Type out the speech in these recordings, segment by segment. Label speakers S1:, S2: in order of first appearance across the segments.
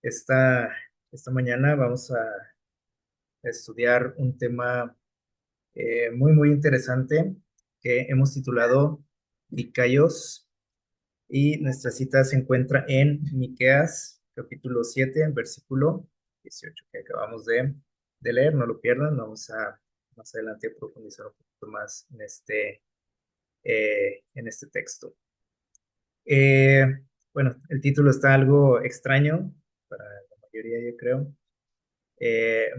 S1: Esta, esta mañana vamos a estudiar un tema muy interesante que hemos titulado Dicaios, y nuestra cita se encuentra en Miqueas, capítulo 7 versículo 18 que acabamos de leer. No lo pierdan, vamos a más adelante profundizar un poquito más en este texto. Eh, bueno, el título está algo extraño para la mayoría, yo creo.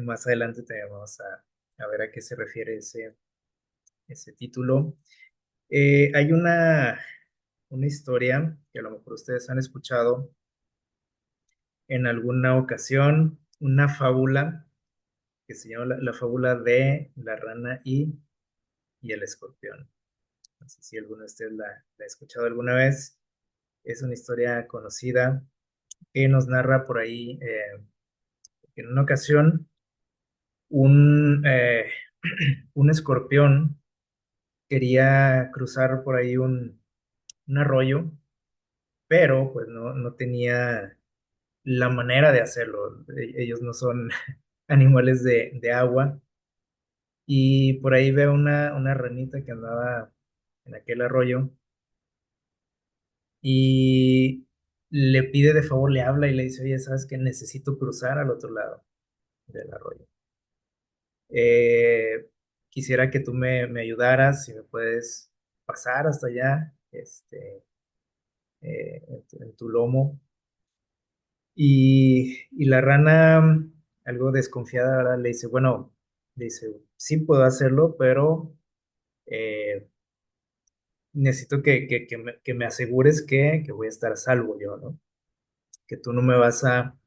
S1: Más adelante también vamos a ver a qué se refiere ese título. Hay una historia que a lo mejor ustedes han escuchado en alguna ocasión, una fábula que se llama la fábula de la rana y el escorpión. No sé si alguno de ustedes la ha escuchado alguna vez. Es una historia conocida que nos narra por ahí en una ocasión un un escorpión quería cruzar por ahí un arroyo, pero pues no tenía la manera de hacerlo. Ellos no son animales de agua. Y por ahí veo una ranita que andaba en aquel arroyo y le pide de favor, le habla y le dice, oye, ¿sabes qué? Necesito cruzar al otro lado del arroyo. Eh, Quisiera que tú me ayudaras, si me puedes pasar hasta allá, en tu lomo. Y la rana, algo desconfiada, ¿verdad? Le dice, bueno, dice, sí puedo hacerlo, pero eh, necesito que me asegures que voy a estar a salvo yo, ¿no? Que tú no me vas a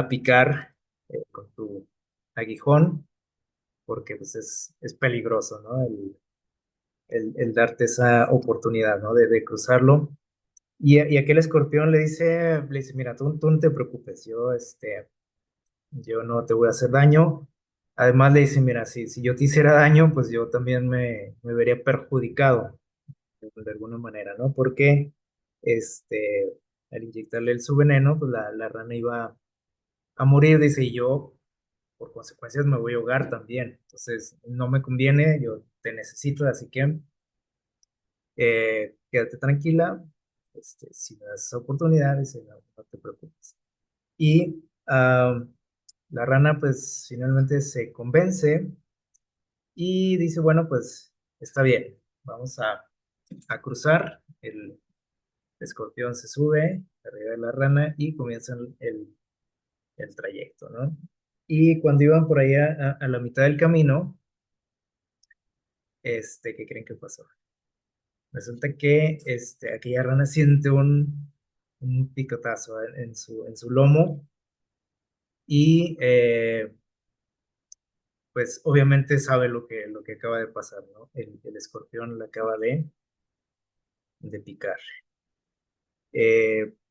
S1: picar con tu aguijón, porque pues es peligroso, ¿no? El darte esa oportunidad, ¿no? De cruzarlo. Y aquel escorpión le dice, mira, tú no te preocupes, yo no te voy a hacer daño. Además le dice, mira, si yo te hiciera daño, pues yo también me vería perjudicado de alguna manera, ¿no? Porque este, al inyectarle su veneno, pues la rana iba a morir, dice, y yo por consecuencias me voy a ahogar también. Entonces, no me conviene, yo te necesito, así que quédate tranquila, si me das esa oportunidad, dice, no te preocupes. Y la rana pues finalmente se convence y dice, bueno, pues está bien, vamos a cruzar. El escorpión se sube arriba de la rana y comienzan el trayecto, ¿no? Y cuando iban por allá a la mitad del camino, ¿qué creen que pasó? Resulta que aquella rana siente un picotazo en su lomo y pues obviamente sabe lo que acaba de pasar, ¿no? El escorpión la acaba de picar.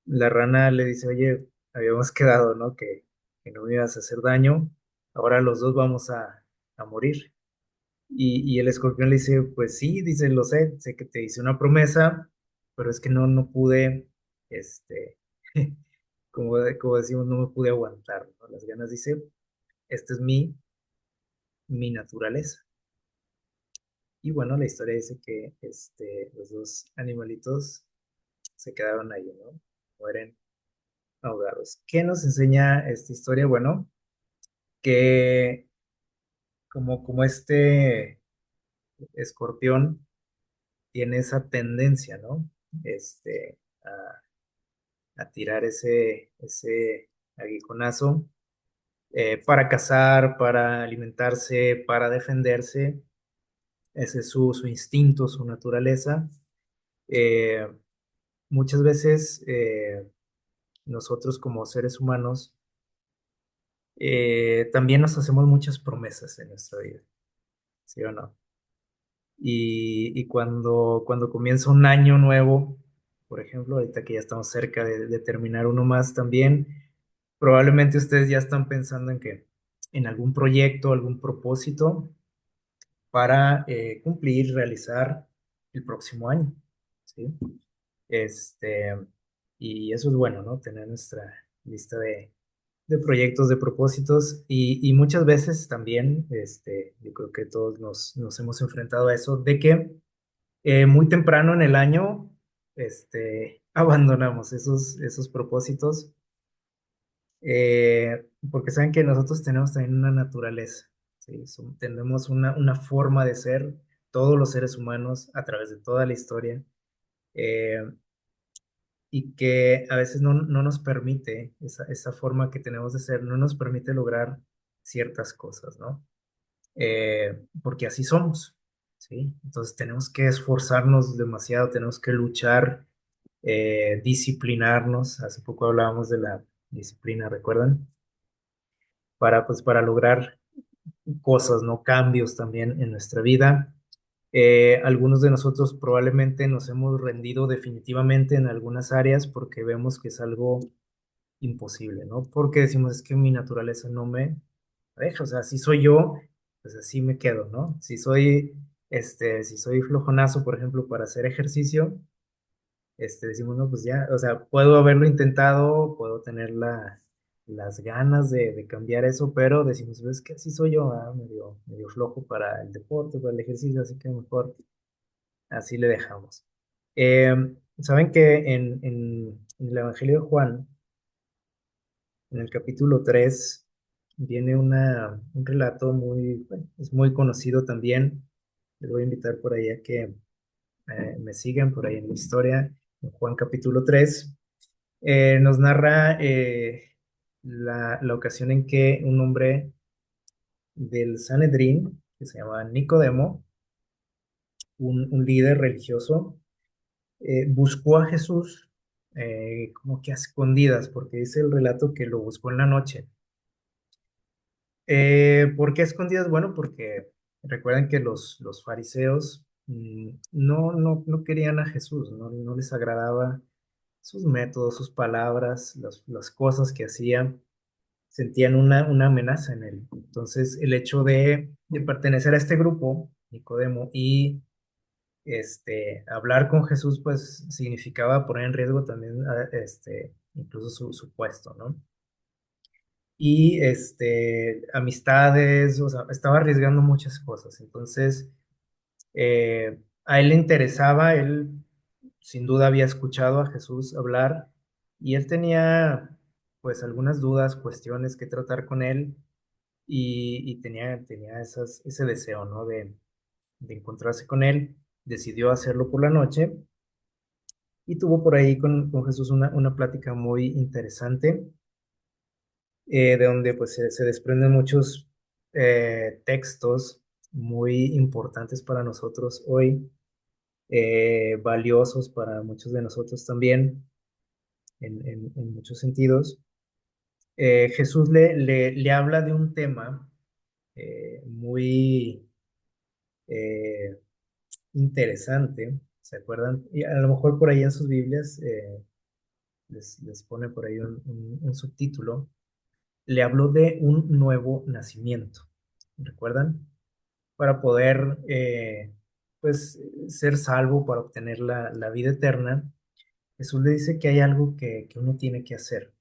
S1: La rana le dice, oye, habíamos quedado, ¿no? Que no me ibas a hacer daño, ahora los dos vamos a morir. Y el escorpión le dice, pues sí, dice, lo sé que te hice una promesa, pero es que no pude, este, como decimos, no me pude aguantar, ¿no? Las ganas, dice, esta es mi naturaleza. Y bueno, la historia dice que los dos animalitos se quedaron ahí, ¿no? Mueren ahogados. ¿Qué nos enseña esta historia? Bueno, que como este escorpión tiene esa tendencia, ¿no? A tirar ese aguijonazo para cazar, para alimentarse, para defenderse. Ese es su instinto, su naturaleza. Eh, Muchas veces nosotros como seres humanos también nos hacemos muchas promesas en nuestra vida, ¿sí o no? Y cuando comienza un año nuevo, por ejemplo, ahorita que ya estamos cerca de terminar uno más también, probablemente ustedes ya están pensando en algún proyecto, algún propósito para cumplir, realizar el próximo año, ¿sí? Este, y eso es bueno, ¿no? Tener nuestra lista de proyectos, de propósitos y muchas veces también, yo creo que todos nos hemos enfrentado a eso, de que muy temprano en el año, abandonamos esos propósitos, porque saben que nosotros tenemos también una naturaleza, ¿sí? Tenemos una forma de ser, todos los seres humanos a través de toda la historia, eh, y que a veces no nos permite, esa forma que tenemos de ser, no nos permite lograr ciertas cosas, ¿no? Porque así somos, ¿sí? Entonces tenemos que esforzarnos demasiado, tenemos que luchar, disciplinarnos. Hace poco hablábamos de la disciplina, ¿recuerdan? Pues, para lograr cosas, ¿no? Cambios también en nuestra vida. Algunos de nosotros probablemente nos hemos rendido definitivamente en algunas áreas porque vemos que es algo imposible, ¿no? Porque decimos, es que mi naturaleza no me deja, o sea, si soy yo, pues así me quedo, ¿no? Si soy flojonazo, por ejemplo, para hacer ejercicio, decimos, no, pues ya, o sea, puedo haberlo intentado, puedo tener las ganas de cambiar eso, pero decimos, es que así soy yo, medio flojo para el deporte, para el ejercicio, así que mejor así le dejamos. Eh, Saben que en el Evangelio de Juan, en el capítulo 3 viene un relato muy, bueno, es muy conocido también. Les voy a invitar por ahí a que me sigan por ahí en la historia. En Juan capítulo 3 nos narra la ocasión en que un hombre del Sanedrín, que se llama Nicodemo, un líder religioso, buscó a Jesús como que a escondidas, porque dice el relato que lo buscó en la noche. ¿Por qué escondidas? Bueno, porque recuerden que los fariseos no querían a Jesús, no les agradaba sus métodos, sus palabras, las cosas que hacía, sentían una amenaza en él. Entonces, el hecho de pertenecer a este grupo, Nicodemo, y hablar con Jesús, pues significaba poner en riesgo también, incluso su puesto, ¿no? Y amistades, o sea, estaba arriesgando muchas cosas. Entonces, a él le interesaba, él sin duda había escuchado a Jesús hablar y él tenía pues algunas dudas, cuestiones que tratar con él y tenía ese deseo, ¿no? De encontrarse con él. Decidió hacerlo por la noche y tuvo por ahí con Jesús una plática muy interesante, de donde pues se desprenden muchos textos muy importantes para nosotros hoy, valiosos para muchos de nosotros también, en muchos sentidos. Jesús le habla de un tema muy eh, interesante, ¿se acuerdan? Y a lo mejor por ahí en sus Biblias les pone por ahí un subtítulo. Le habló de un nuevo nacimiento, ¿recuerdan? Para poder, pues, ser salvo, para obtener la vida eterna, Jesús le dice que hay algo que uno tiene que hacer.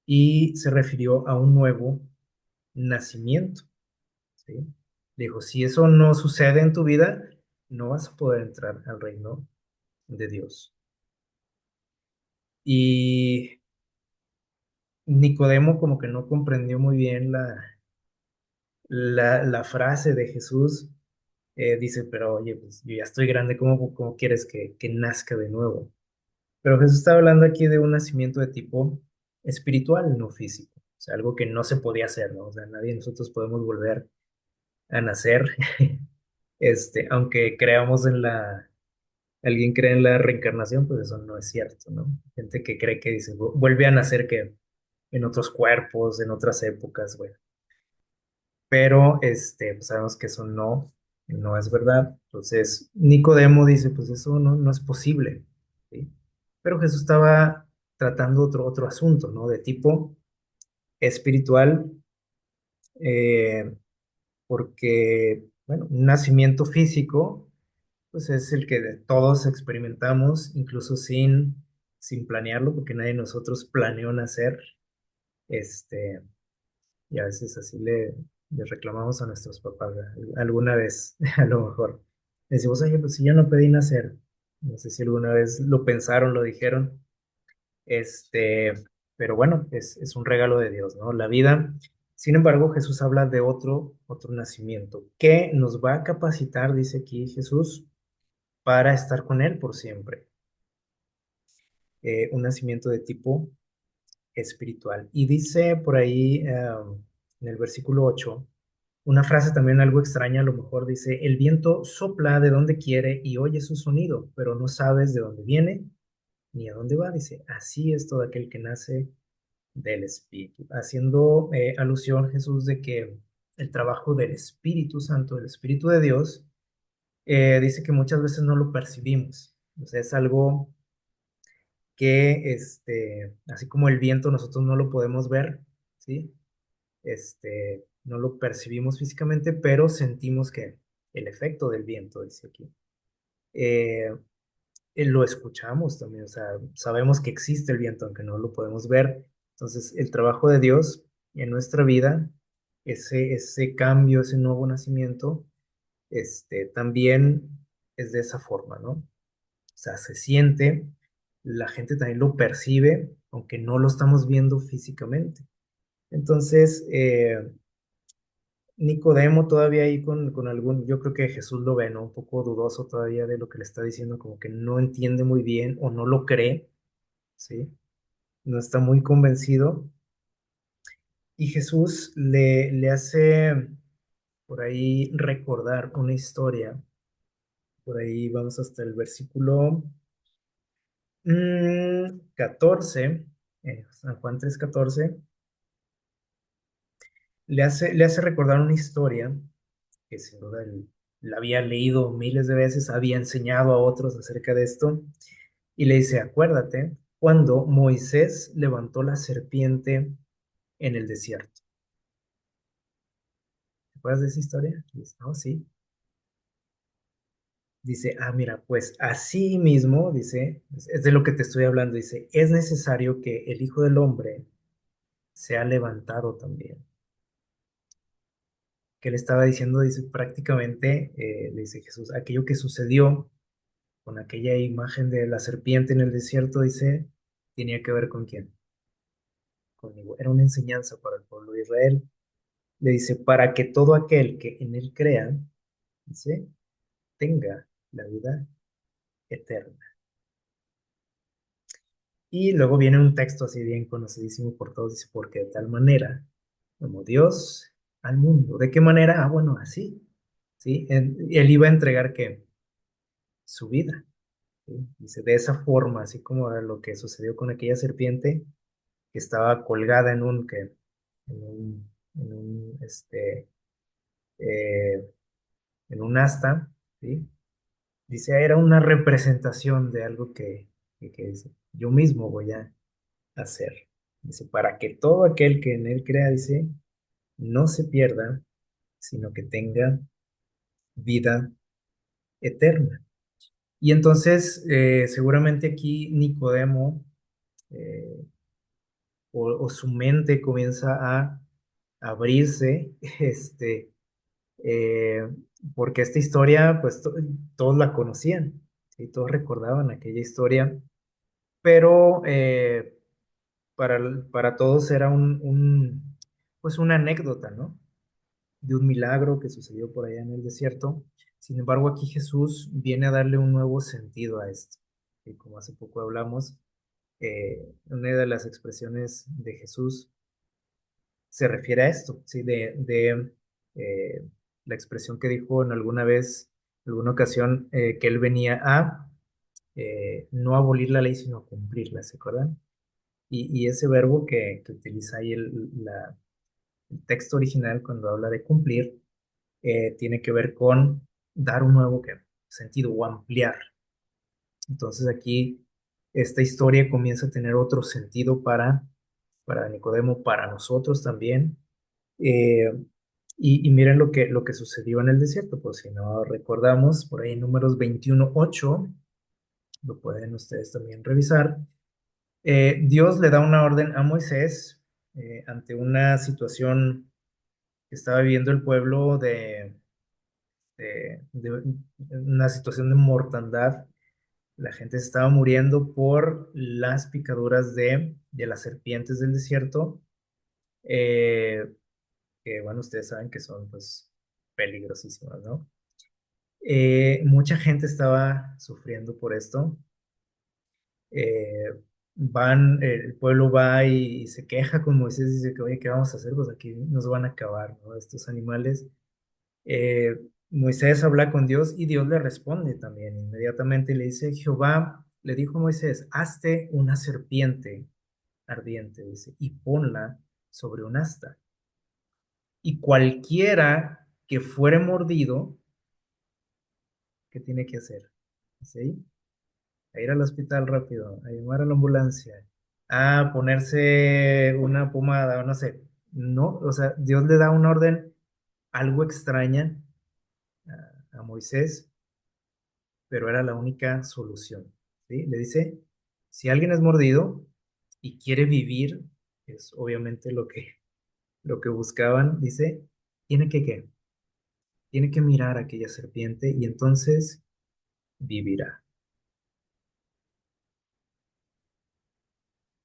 S1: Y se refirió a un nuevo nacimiento, ¿sí? Dijo, si eso no sucede en tu vida, no vas a poder entrar al reino de Dios. Y Nicodemo como que no comprendió muy bien la frase de Jesús. Dice, pero oye, pues yo ya estoy grande, ¿cómo quieres que nazca de nuevo? Pero Jesús está hablando aquí de un nacimiento de tipo espiritual, no físico. O sea, algo que no se podía hacer, ¿no? O sea, nadie de nosotros podemos volver a nacer, aunque creamos alguien cree en la reencarnación, pues eso no es cierto, ¿no? Gente que cree que dice, vuelve a nacer que en otros cuerpos, en otras épocas, güey. Pero, pues sabemos que eso no es verdad. Entonces, Nicodemo dice, pues eso no es posible, ¿sí? Pero Jesús estaba tratando otro asunto, ¿no? De tipo espiritual, eh, porque, bueno, un nacimiento físico, pues es el que todos experimentamos, incluso sin planearlo, porque nadie de nosotros planeó nacer. Este, y a veces así le reclamamos a nuestros papás, ¿verdad? Alguna vez, a lo mejor. Le decimos, oye, pues si yo no pedí nacer. No sé si alguna vez lo pensaron, lo dijeron. Este, pero bueno, es un regalo de Dios, ¿no? La vida. Sin embargo, Jesús habla de otro nacimiento que nos va a capacitar, dice aquí Jesús, para estar con Él por siempre. Un nacimiento de tipo espiritual. Y dice por ahí en el versículo 8 una frase también algo extraña, a lo mejor dice, el viento sopla de donde quiere y oye su sonido, pero no sabes de dónde viene ni a dónde va. Dice, así es todo aquel que nace del Espíritu, haciendo alusión Jesús de que el trabajo del Espíritu Santo, del Espíritu de Dios, dice que muchas veces no lo percibimos. O sea, es algo que, así como el viento nosotros no lo podemos ver, ¿sí? No lo percibimos físicamente, pero sentimos que el efecto del viento, dice aquí. Eh, lo escuchamos también, o sea, sabemos que existe el viento, aunque no lo podemos ver. Entonces, el trabajo de Dios en nuestra vida, ese cambio, ese nuevo nacimiento, también es de esa forma, ¿no? O sea, se siente, la gente también lo percibe, aunque no lo estamos viendo físicamente. Entonces, Nicodemo todavía ahí con algún, yo creo que Jesús lo ve, ¿no? Un poco dudoso todavía de lo que le está diciendo, como que no entiende muy bien o no lo cree, ¿sí? No está muy convencido. Y Jesús le hace por ahí recordar una historia. Por ahí vamos hasta el versículo 14, San Juan 3:14, le hace recordar una historia que sin duda él la había leído miles de veces, había enseñado a otros acerca de esto, y le dice, acuérdate, cuando Moisés levantó la serpiente en el desierto. ¿Te acuerdas de esa historia? Y dice, no, sí. Dice, mira, pues así mismo, dice, es de lo que te estoy hablando, dice, es necesario que el Hijo del Hombre sea levantado también. Que le estaba diciendo, dice, prácticamente, le dice Jesús, aquello que sucedió con aquella imagen de la serpiente en el desierto, dice, tenía que ver con quién, conmigo. Era una enseñanza para el pueblo de Israel. Le dice, para que todo aquel que en él crea, dice, tenga la vida eterna. Y luego viene un texto así bien conocidísimo por todos, dice, porque de tal manera como Dios al mundo. ¿De qué manera? Bueno, así, ¿sí? Él iba a entregar que su vida, ¿sí? Dice, de esa forma, así como lo que sucedió con aquella serpiente que estaba colgada eh, en un asta, ¿sí? Dice, era una representación de algo que dice, yo mismo voy a hacer. Dice, para que todo aquel que en él crea, dice, no se pierda, sino que tenga vida eterna. Y entonces, seguramente aquí Nicodemo eh, o su mente comienza a abrirse, eh, porque esta historia, pues todos la conocían, ¿sí? Todos recordaban aquella historia, pero para todos era pues una anécdota, ¿no? De un milagro que sucedió por allá en el desierto. Sin embargo, aquí Jesús viene a darle un nuevo sentido a esto. Y como hace poco hablamos, una de las expresiones de Jesús se refiere a esto, ¿sí? Eh, la expresión que dijo en alguna vez, en alguna ocasión, que él venía a no abolir la ley, sino a cumplirla, ¿se acuerdan? Y ese verbo que utiliza ahí el texto original cuando habla de cumplir, tiene que ver con dar un nuevo sentido o ampliar. Entonces aquí esta historia comienza a tener otro sentido para Nicodemo, para nosotros también. Eh, y miren lo que sucedió en el desierto, pues si no recordamos, por ahí en Números 21:8, lo pueden ustedes también revisar. Dios le da una orden a Moisés ante una situación que estaba viviendo el pueblo de una situación de mortandad. La gente se estaba muriendo por las picaduras de las serpientes del desierto, eh, que bueno, ustedes saben que son pues peligrosísimas, ¿no? Mucha gente estaba sufriendo por esto. Eh, el pueblo va y se queja con Moisés y dice que, oye, ¿qué vamos a hacer? Pues aquí nos van a acabar, ¿no? Estos animales. Eh, Moisés habla con Dios y Dios le responde también. Inmediatamente le dice, Jehová le dijo a Moisés, hazte una serpiente ardiente, dice, y ponla sobre un asta. Y cualquiera que fuere mordido, ¿qué tiene que hacer? ¿Sí? A ir al hospital rápido, a llamar a la ambulancia, a ponerse una pomada, o no sé. No, o sea, Dios le da una orden algo extraña a Moisés, pero era la única solución. ¿Sí? Le dice, si alguien es mordido y quiere vivir, es obviamente lo que buscaban, dice, tiene que ¿qué? Tiene que mirar a aquella serpiente y entonces vivirá.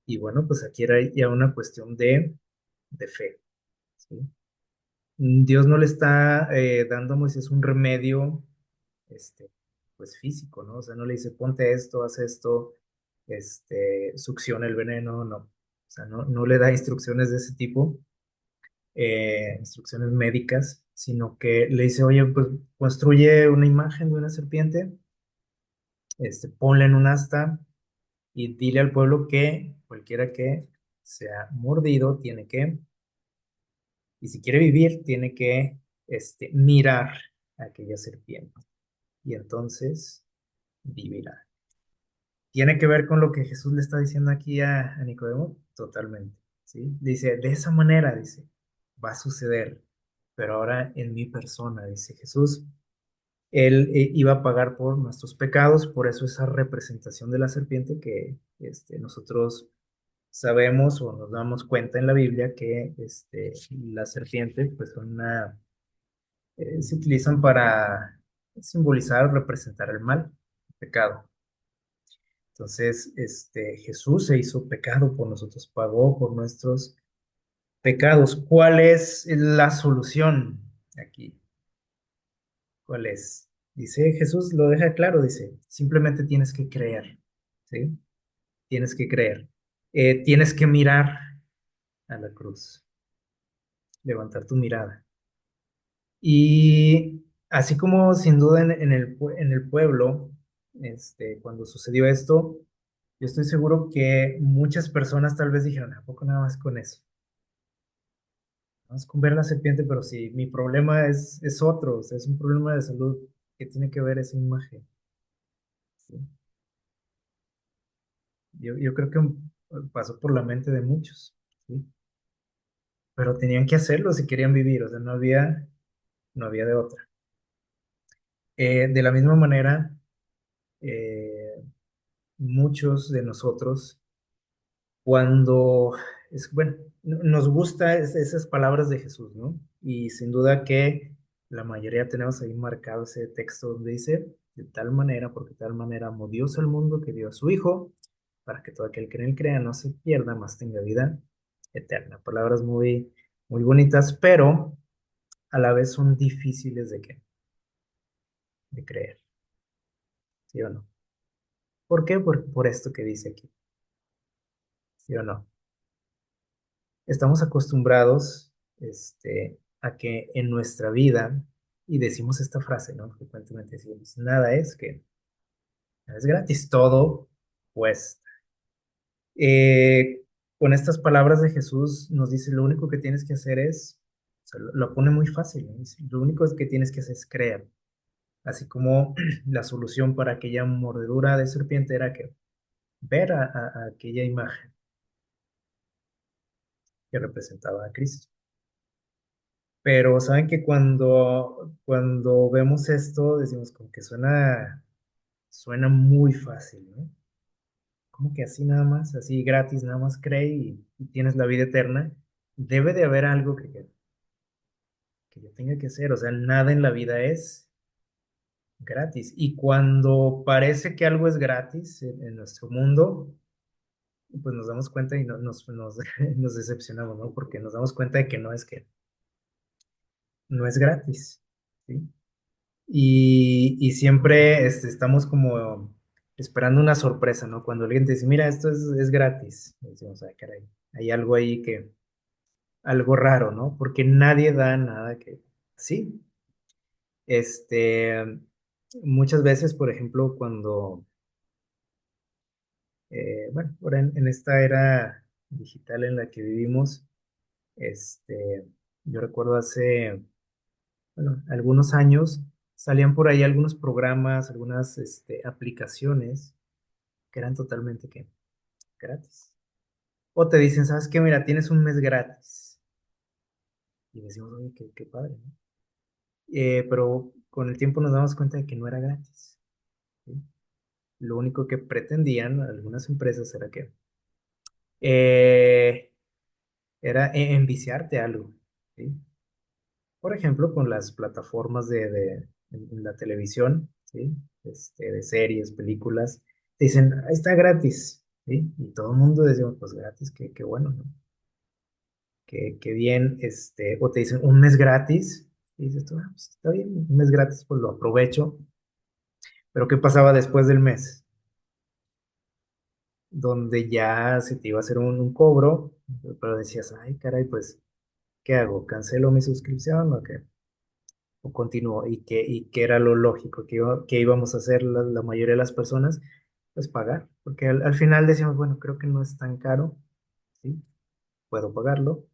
S1: Y bueno, pues aquí era ya una cuestión de fe. ¿Sí? Dios no le está dando a Moisés un remedio, este, pues físico, ¿no? O sea, no le dice, ponte esto, haz esto, succiona el veneno, no. O sea, no le da instrucciones de ese tipo, instrucciones médicas, sino que le dice, oye, pues construye una imagen de una serpiente, ponla en un asta y dile al pueblo que cualquiera que sea mordido tiene que, y si quiere vivir, tiene que, mirar a aquella serpiente. Y entonces vivirá. ¿Tiene que ver con lo que Jesús le está diciendo aquí a Nicodemo? Totalmente, ¿sí? Dice, de esa manera, dice, va a suceder, pero ahora en mi persona, dice Jesús. Él iba a pagar por nuestros pecados, por eso esa representación de la serpiente que nosotros sabemos o nos damos cuenta en la Biblia que las serpientes pues se utilizan para simbolizar o representar el mal, el pecado. Entonces, Jesús se hizo pecado por nosotros, pagó por nuestros pecados. ¿Cuál es la solución aquí? ¿Cuál es? Dice Jesús, lo deja claro, dice, simplemente tienes que creer, ¿sí? Tienes que creer. Tienes que mirar a la cruz, levantar tu mirada. Y así como sin duda en el pueblo, cuando sucedió esto, yo estoy seguro que muchas personas tal vez dijeron, ¿a poco nada más con eso? Nada más con ver la serpiente, pero si mi problema es otro, o sea, es un problema de salud que tiene que ver esa imagen. ¿Sí? Yo creo que pasó por la mente de muchos, ¿sí? Pero tenían que hacerlo si querían vivir, o sea, no había de otra. De la misma manera, eh, muchos de nosotros, cuando, bueno, nos gusta esas palabras de Jesús, ¿no? Y sin duda que la mayoría tenemos ahí marcado ese texto donde dice, de tal manera, porque de tal manera amó Dios al mundo que dio a su Hijo, para que todo aquel que en él crea no se pierda, mas tenga vida eterna. Palabras muy, muy bonitas, pero a la vez son difíciles de creer, ¿sí o no? ¿Por qué? Por esto que dice aquí, ¿sí o no? Estamos acostumbrados, a que en nuestra vida, y decimos esta frase, ¿no? Frecuentemente decimos, nada es gratis, todo cuesta. Eh, con estas palabras de Jesús nos dice, lo único que tienes que hacer es, o sea, lo pone muy fácil, ¿no? Dice, lo único que tienes que hacer es creer, así como la solución para aquella mordedura de serpiente era que ver a aquella imagen que representaba a Cristo. Pero saben que cuando vemos esto, decimos como que suena muy fácil, ¿no? Como que así nada más, así gratis, nada más cree y tienes la vida eterna. debe de haber algo que yo tenga que hacer. O sea, nada en la vida es gratis. Y cuando parece que algo es gratis en nuestro mundo, pues nos damos cuenta y nos decepcionamos, ¿no? Porque nos damos cuenta de que no es gratis, ¿sí? Y siempre estamos como esperando una sorpresa, ¿no? Cuando alguien te dice, mira, esto es gratis. Y decimos, ay, caray, hay algo ahí algo raro, ¿no? Porque nadie da nada que, sí. Este, muchas veces, por ejemplo, bueno, ahora en esta era digital en la que vivimos, este, yo recuerdo hace, bueno, algunos años, salían por ahí algunos programas, algunas, aplicaciones que eran totalmente ¿qué? Gratis. O te dicen, ¿sabes qué? Mira, tienes un mes gratis. Y decimos, oye, qué padre, ¿no? Pero con el tiempo nos damos cuenta de que no era gratis, ¿sí? Lo único que pretendían algunas empresas era que eh, era enviciarte a algo, ¿sí? Por ejemplo, con las plataformas en la televisión, ¿sí? De series, películas, te dicen, ahí está gratis, ¿sí? Y todo el mundo decimos, pues gratis, qué bueno, ¿no? Qué bien, o te dicen un mes gratis, y dices tú, ah, pues está bien, un mes gratis, pues lo aprovecho, pero ¿qué pasaba después del mes? Donde ya se te iba a hacer un cobro, pero decías, ay, caray, pues, ¿qué hago? ¿Cancelo mi suscripción o qué? ¿O continúo? ¿Y qué era lo lógico que íbamos a hacer la mayoría de las personas? Pues pagar, porque al final decíamos, bueno, creo que no es tan caro, ¿sí? Puedo pagarlo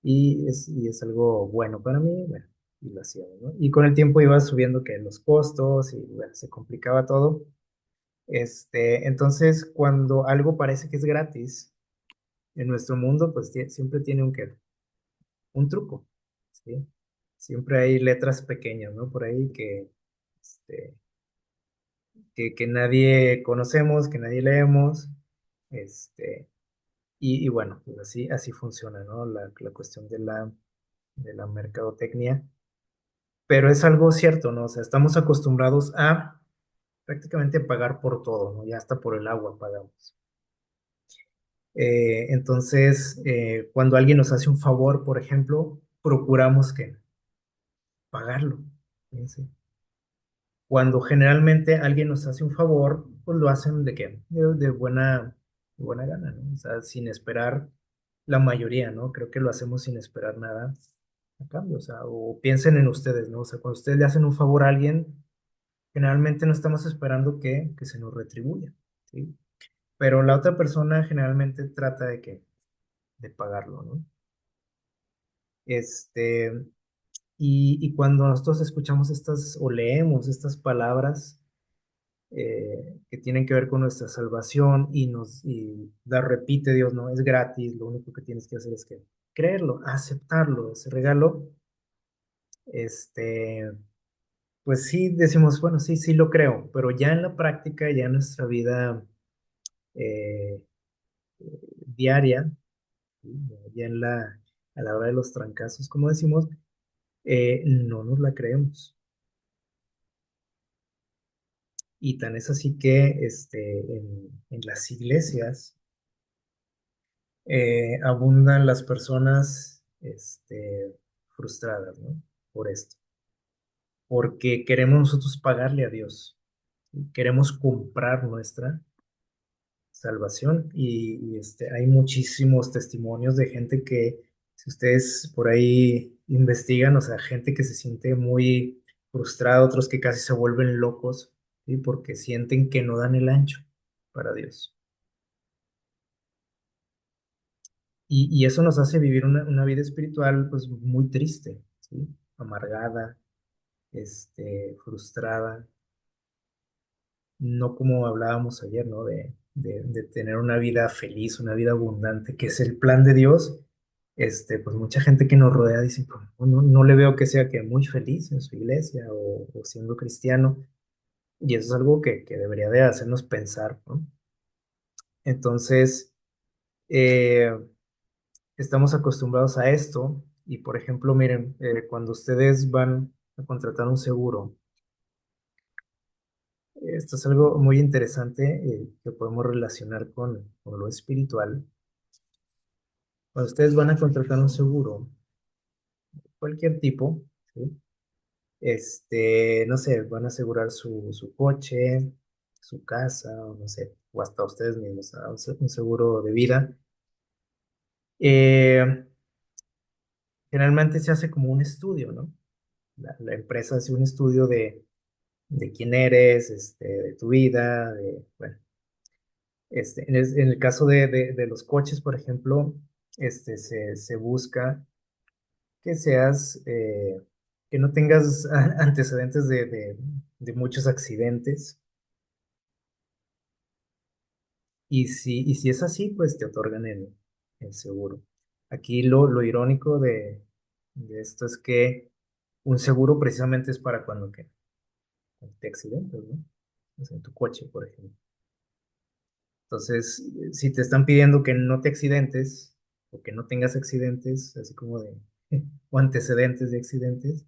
S1: y es algo bueno para mí, bueno, y lo hacía, ¿no? Y con el tiempo iba subiendo que los costos y bueno, se complicaba todo. Entonces, cuando algo parece que es gratis en nuestro mundo, pues siempre tiene un truco, ¿sí? Siempre hay letras pequeñas, ¿no? Por ahí este, que nadie conocemos, que nadie leemos, este, y bueno, pues así funciona, ¿no? La cuestión de la mercadotecnia. Pero es algo cierto, ¿no? O sea, estamos acostumbrados a prácticamente pagar por todo, ¿no? Ya hasta por el agua pagamos. Entonces, cuando alguien nos hace un favor, por ejemplo, procuramos que pagarlo. ¿Sí? Cuando generalmente alguien nos hace un favor, pues lo hacen de qué? De buena gana, ¿no? O sea, sin esperar la mayoría, ¿no? Creo que lo hacemos sin esperar nada a cambio, o sea, o piensen en ustedes, ¿no? O sea, cuando ustedes le hacen un favor a alguien, generalmente no estamos esperando que se nos retribuya, ¿sí? Pero la otra persona generalmente trata de pagarlo, ¿no? Este, y cuando nosotros escuchamos o leemos estas palabras que tienen que ver con nuestra salvación y la repite Dios, ¿no? Es gratis, lo único que tienes que hacer es que creerlo, aceptarlo, ese regalo, este, pues sí decimos, bueno, sí, sí lo creo, pero ya en la práctica, ya en nuestra vida eh, diaria, ¿sí? Ya a la hora de los trancazos, como decimos, no nos la creemos. Y tan es así que en las iglesias abundan las personas frustradas, ¿no? Por esto, porque queremos nosotros pagarle a Dios, ¿sí? Queremos comprar nuestra salvación y hay muchísimos testimonios de gente que, si ustedes por ahí investigan, o sea, gente que se siente muy frustrada, otros que casi se vuelven locos, ¿sí? Porque sienten que no dan el ancho para Dios. Y eso nos hace vivir una vida espiritual pues muy triste, ¿sí? Amargada, frustrada, no como hablábamos ayer, ¿no? De tener una vida feliz, una vida abundante, que es el plan de Dios. Pues mucha gente que nos rodea dice, "Pues, no le veo que sea que muy feliz en su iglesia o siendo cristiano, y eso es algo que debería de hacernos pensar, ¿no? Entonces, eh, estamos acostumbrados a esto y, por ejemplo, miren, cuando ustedes van a contratar un seguro, esto es algo muy interesante que podemos relacionar con lo espiritual. Cuando ustedes van a contratar un seguro, cualquier tipo, ¿sí? No sé, van a asegurar su coche, su casa, o no sé, o hasta ustedes mismos, un seguro de vida. Eh, Generalmente se hace como un estudio, ¿no? La empresa hace un estudio de quién eres, de tu vida, bueno, en el caso de los coches, por ejemplo, se busca que seas, que no tengas antecedentes de muchos accidentes. Y si es así, pues te otorgan el seguro. Aquí lo irónico de esto es que un seguro precisamente es para cuando te accidentes, ¿no? O sea, en tu coche, por ejemplo. Entonces, si te están pidiendo que no te accidentes o que no tengas accidentes, así como o antecedentes de accidentes,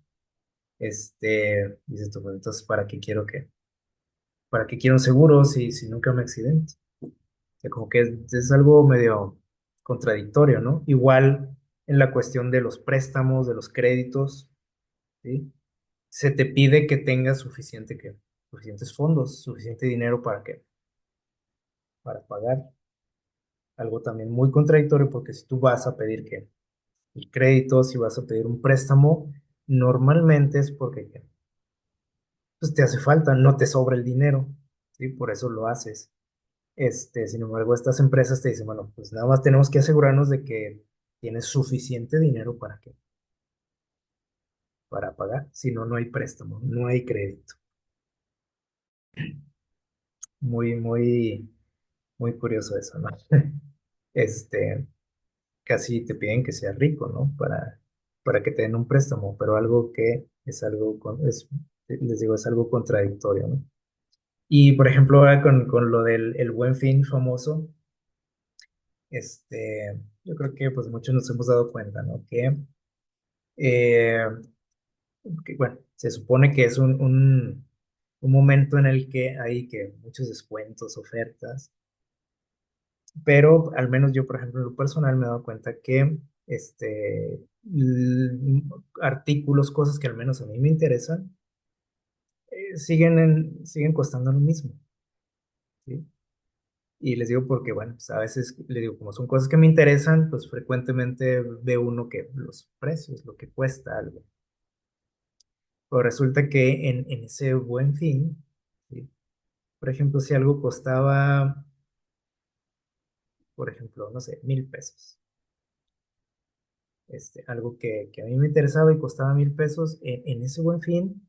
S1: dices tú, "Bueno, entonces, ¿para qué quiero un seguro si nunca me accidento? Sea, como que es algo medio contradictorio, ¿no? Igual en la cuestión de los préstamos, de los créditos, ¿sí? Se te pide que tengas suficientes fondos, suficiente dinero para pagar. Algo también muy contradictorio porque si tú vas a pedir que el crédito, si vas a pedir un préstamo, normalmente es porque pues, te hace falta, no te sobra el dinero, ¿sí? Por eso lo haces. Sin embargo, estas empresas te dicen, bueno, pues nada más tenemos que asegurarnos de que tienes suficiente dinero para pagar, si no, no hay préstamo, no hay crédito. Muy, muy, muy curioso eso, ¿no? Este, Casi te piden que seas rico, ¿no? Para que te den un préstamo, pero algo que es algo, les digo, es algo contradictorio, ¿no? Y por ejemplo, ahora con lo del el Buen Fin famoso, yo creo que pues muchos nos hemos dado cuenta, ¿no? Eh, bueno, se supone que es un momento en el que hay que muchos descuentos, ofertas, pero al menos yo, por ejemplo, en lo personal me he dado cuenta que artículos, cosas que al menos a mí me interesan, siguen costando lo mismo, ¿sí? Y les digo porque, bueno, pues a veces les digo, como son cosas que me interesan, pues frecuentemente ve uno que los precios, lo que cuesta algo. Pero resulta que en ese Buen Fin, ¿sí? Por ejemplo, si algo costaba, por ejemplo, no sé, 1,000 pesos, algo que a mí me interesaba y costaba 1,000 pesos, en ese Buen Fin,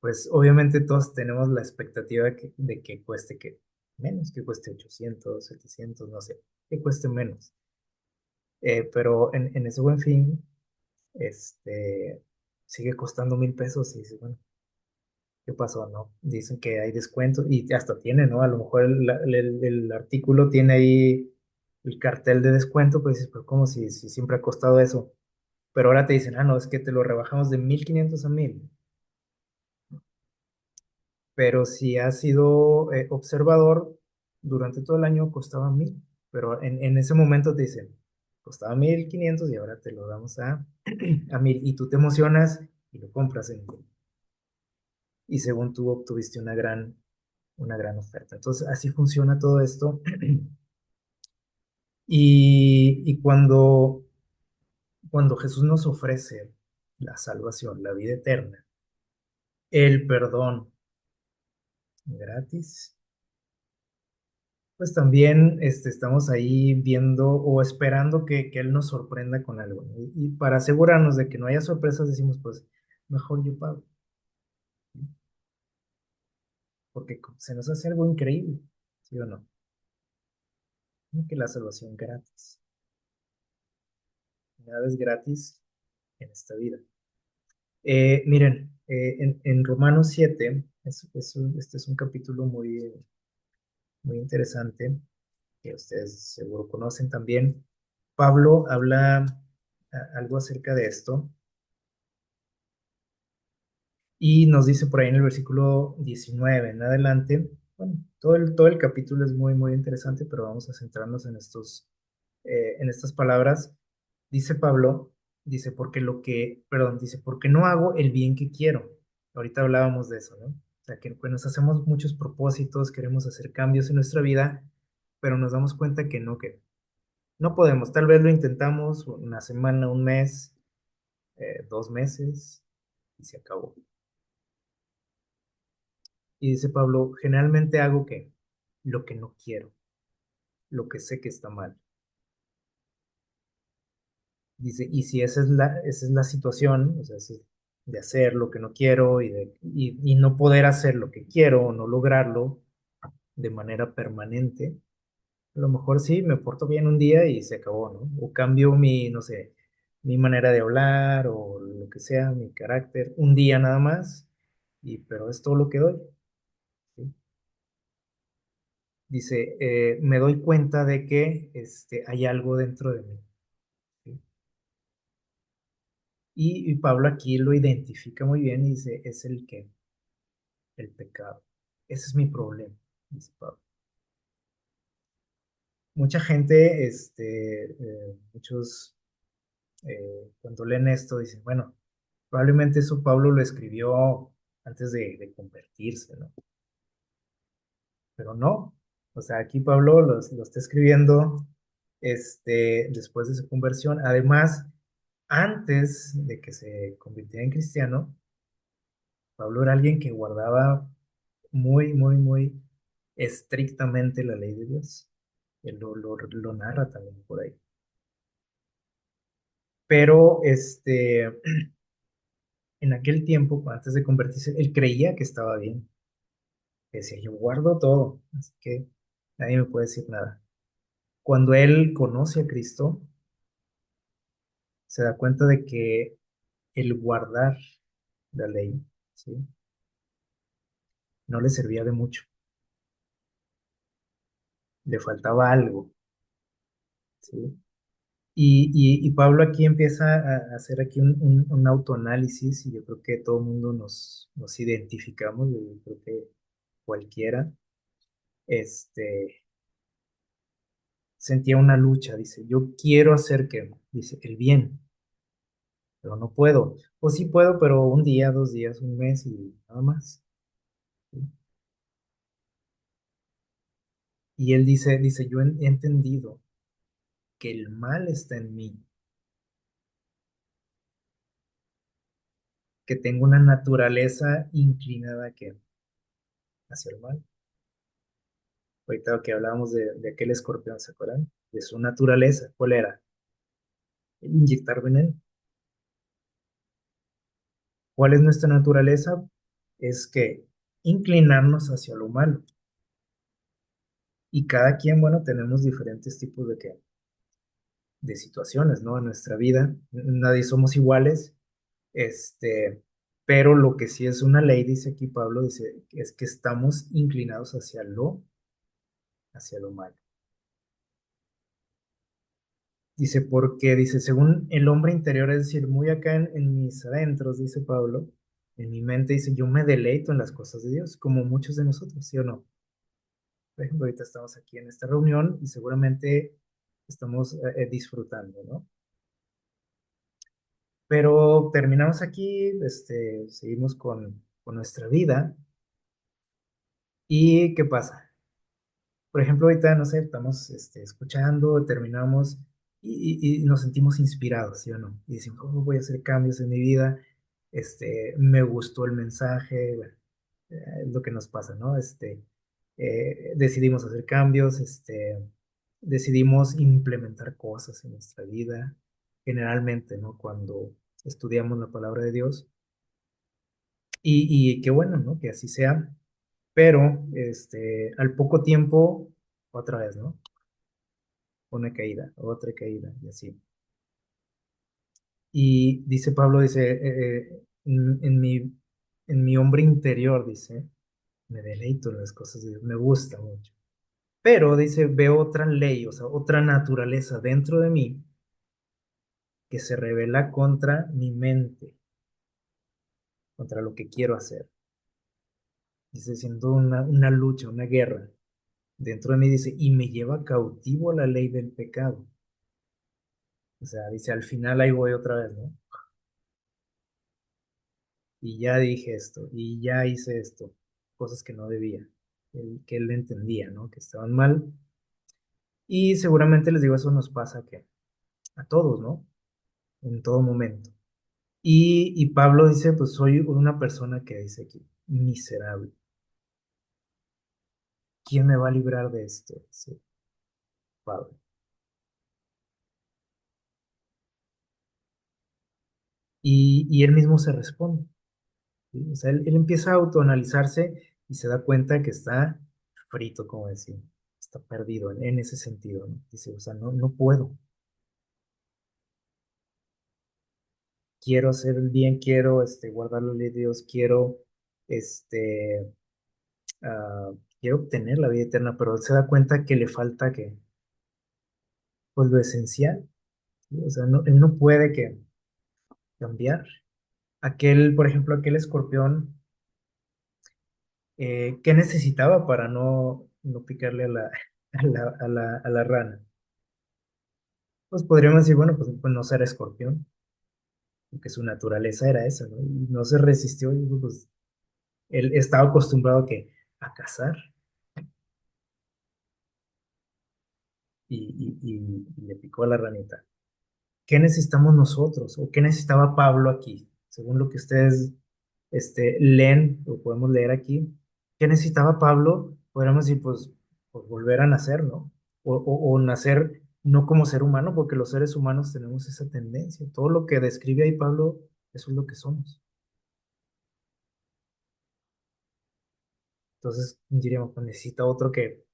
S1: pues obviamente todos tenemos la expectativa de que cueste menos, que cueste 800, 700, no sé, que cueste menos. Pero en ese Buen Fin, sigue costando 1,000 pesos y dices, bueno, ¿qué pasó? ¿No? Dicen que hay descuento y hasta tiene, ¿no? A lo mejor el artículo tiene ahí el cartel de descuento, pues dices, pero ¿cómo si siempre ha costado eso? Pero ahora te dicen, no, es que te lo rebajamos de 1,500 a 1,000. Pero si has sido observador, durante todo el año costaba 1,000. Pero en ese momento te dicen, costaba 1,500 y ahora te lo damos a 1,000. Y tú te emocionas y lo compras en 1,000. Y según tú obtuviste una gran oferta. Entonces, así funciona todo esto. Y cuando Jesús nos ofrece la salvación, la vida eterna, el perdón gratis, pues también estamos ahí viendo o esperando que Él nos sorprenda con algo, ¿no? Y para asegurarnos de que no haya sorpresas, decimos, pues, mejor yo pago, porque se nos hace algo increíble, ¿sí o no? Como que la salvación gratis. Nada es gratis en esta vida. Miren, en Romanos 7, este es un capítulo muy interesante, que ustedes seguro conocen también. Pablo habla algo acerca de esto y nos dice por ahí en el versículo 19 en adelante, bueno, todo el capítulo es muy, muy interesante, pero vamos a centrarnos en estas palabras. Dice Pablo, dice, perdón, dice, porque no hago el bien que quiero. Ahorita hablábamos de eso, ¿no? O sea, que nos hacemos muchos propósitos, queremos hacer cambios en nuestra vida, pero nos damos cuenta que no podemos. Tal vez lo intentamos una semana, un mes, 2 meses, y se acabó. Y dice Pablo, generalmente hago lo que no quiero, lo que sé que está mal. Dice, y si esa es la situación, o sea, de hacer lo que no quiero y no poder hacer lo que quiero o no lograrlo de manera permanente, a lo mejor sí, me porto bien un día y se acabó, ¿no? O cambio no sé, mi manera de hablar o lo que sea, mi carácter, un día nada más, pero es todo lo que doy, ¿sí? Dice, me doy cuenta de que hay algo dentro de mí, ¿sí? Y Pablo aquí lo identifica muy bien y dice, es el pecado. Ese es mi problema, dice Pablo. Mucha gente, muchos, cuando leen esto, dicen, bueno, probablemente eso Pablo lo escribió antes de convertirse, ¿no? Pero no. O sea, aquí Pablo lo está escribiendo después de su conversión. Además, antes de que se convirtiera en cristiano, Pablo era alguien que guardaba muy, muy, muy estrictamente la ley de Dios. Él lo narra también por ahí. Pero en aquel tiempo, antes de convertirse, él creía que estaba bien. Decía, yo guardo todo, así que nadie me puede decir nada. Cuando él conoce a Cristo, se da cuenta de que el guardar la ley, ¿sí? No le servía de mucho, le faltaba algo, ¿sí? Y Pablo aquí empieza a hacer aquí un autoanálisis y yo creo que todo el mundo nos identificamos, yo creo que cualquiera, este, sentía una lucha, dice, yo quiero hacer dice, el bien, pero no puedo. O sí puedo, pero un día, 2 días, un mes y nada más, ¿sí? Y él dice, yo he entendido que el mal está en mí, que tengo una naturaleza inclinada hacia el mal. Ahorita que hablábamos de aquel escorpión, ¿se acuerdan? De su naturaleza, ¿cuál era? Inyectar veneno. ¿Cuál es nuestra naturaleza? Es que inclinarnos hacia lo malo. Y cada quien, bueno, tenemos diferentes tipos de situaciones, ¿no? En nuestra vida. Nadie somos iguales, pero lo que sí es una ley, dice aquí Pablo, dice, es que estamos inclinados hacia lo malo. Dice, porque dice, según el hombre interior, es decir, muy acá en mis adentros, dice Pablo, en mi mente, dice, yo me deleito en las cosas de Dios, como muchos de nosotros, ¿sí o no? Por ejemplo, ahorita estamos aquí en esta reunión y seguramente estamos disfrutando, ¿no? Pero terminamos aquí, seguimos con nuestra vida y ¿qué pasa? Por ejemplo, ahorita, no sé, estamos escuchando, terminamos y nos sentimos inspirados, ¿sí o no? Y decimos, ¿cómo voy a hacer cambios en mi vida? Me gustó el mensaje, bueno, es lo que nos pasa, ¿no? Decidimos hacer cambios, decidimos implementar cosas en nuestra vida, generalmente, ¿no? Cuando estudiamos la palabra de Dios. Y qué bueno, ¿no? Que así sea, pero al poco tiempo, otra vez, ¿no? Una caída, otra caída, y así. Y dice Pablo, dice, en mi hombre interior, dice, me deleito en las cosas de Dios, me gusta mucho. Pero dice, veo otra ley, o sea, otra naturaleza dentro de mí que se revela contra mi mente, contra lo que quiero hacer. Dice, siendo una lucha, una guerra. Dentro de mí dice, y me lleva cautivo a la ley del pecado. O sea, dice, al final ahí voy otra vez, ¿no? Y ya dije esto, y ya hice esto, cosas que no debía, que él entendía, ¿no? Que estaban mal. Y seguramente les digo, eso nos pasa que a todos, ¿no? En todo momento. Y Pablo dice, pues soy una persona que dice aquí, miserable. ¿Quién me va a librar de esto? Dice Pablo. Y él mismo se responde. ¿Sí? O sea, él empieza a autoanalizarse y se da cuenta que está frito, como decía, está perdido en ese sentido, ¿no? Dice, o sea, no puedo. Quiero hacer el bien, quiero guardar la ley de Dios, quiero, este, quiero obtener la vida eterna, pero él se da cuenta que le falta que, pues lo esencial, ¿sí? O sea, él no puede que cambiar. Aquel, por ejemplo, aquel escorpión, ¿qué necesitaba para no picarle a la, a la rana? Pues podríamos decir, bueno, pues no ser escorpión, porque su naturaleza era esa, ¿no? Y no se resistió, y pues él estaba acostumbrado a cazar y le picó a la ranita. ¿Qué necesitamos nosotros? ¿O qué necesitaba Pablo aquí? Según lo que ustedes leen o podemos leer aquí, ¿qué necesitaba Pablo? Podríamos decir, pues volver a nacer, ¿no? O nacer no como ser humano, porque los seres humanos tenemos esa tendencia. Todo lo que describe ahí Pablo, eso es lo que somos. Entonces diríamos, pues necesita otro que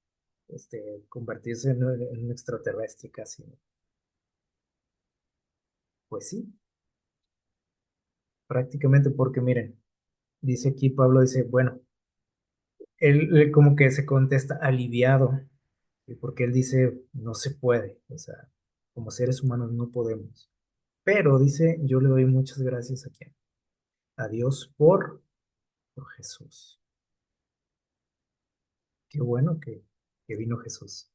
S1: convertirse en un extraterrestre casi, ¿no? Pues sí, prácticamente porque miren, dice aquí Pablo, dice, bueno, él como que se contesta aliviado, ¿sí? Porque él dice, no se puede, o sea, como seres humanos no podemos. Pero dice, yo le doy muchas gracias a quién, a Dios por Jesús. Qué bueno que vino Jesús.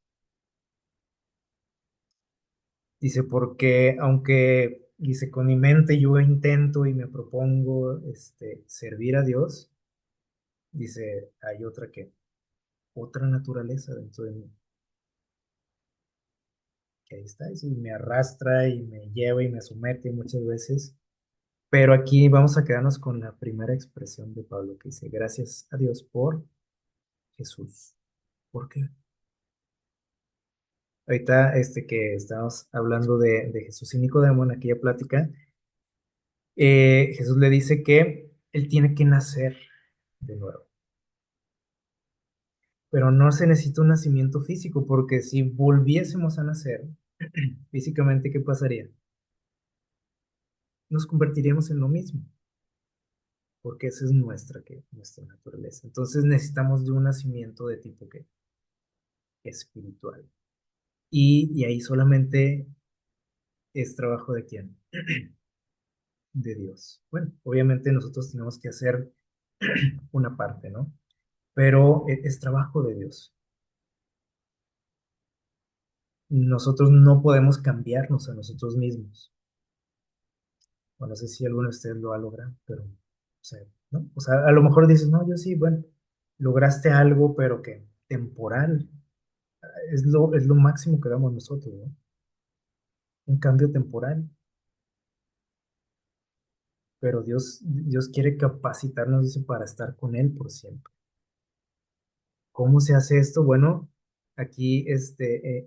S1: Dice, porque aunque, dice, con mi mente yo intento y me propongo servir a Dios, dice, hay otra naturaleza dentro de mí, que ahí está, y me arrastra y me lleva y me somete muchas veces. Pero aquí vamos a quedarnos con la primera expresión de Pablo que dice, gracias a Dios por Jesús. ¿Por qué? Ahorita que estamos hablando de Jesús y Nicodemo en aquella plática, Jesús le dice que él tiene que nacer de nuevo. Pero no se necesita un nacimiento físico, porque si volviésemos a nacer físicamente, ¿qué pasaría? Nos convertiríamos en lo mismo, porque esa es nuestra naturaleza. Entonces necesitamos de un nacimiento de tipo que espiritual. Y ahí solamente es trabajo de quién? De Dios. Bueno, obviamente nosotros tenemos que hacer una parte, ¿no? Pero es trabajo de Dios. Nosotros no podemos cambiarnos a nosotros mismos. Bueno, no sé si alguno de ustedes lo ha logrado, pero, o sea, ¿no? O sea, a lo mejor dices, no, yo sí, bueno, lograste algo, pero que temporal, es lo máximo que damos nosotros, ¿no? Un cambio temporal, pero Dios quiere capacitarnos, dice, para estar con Él por siempre. ¿Cómo se hace esto? Bueno, aquí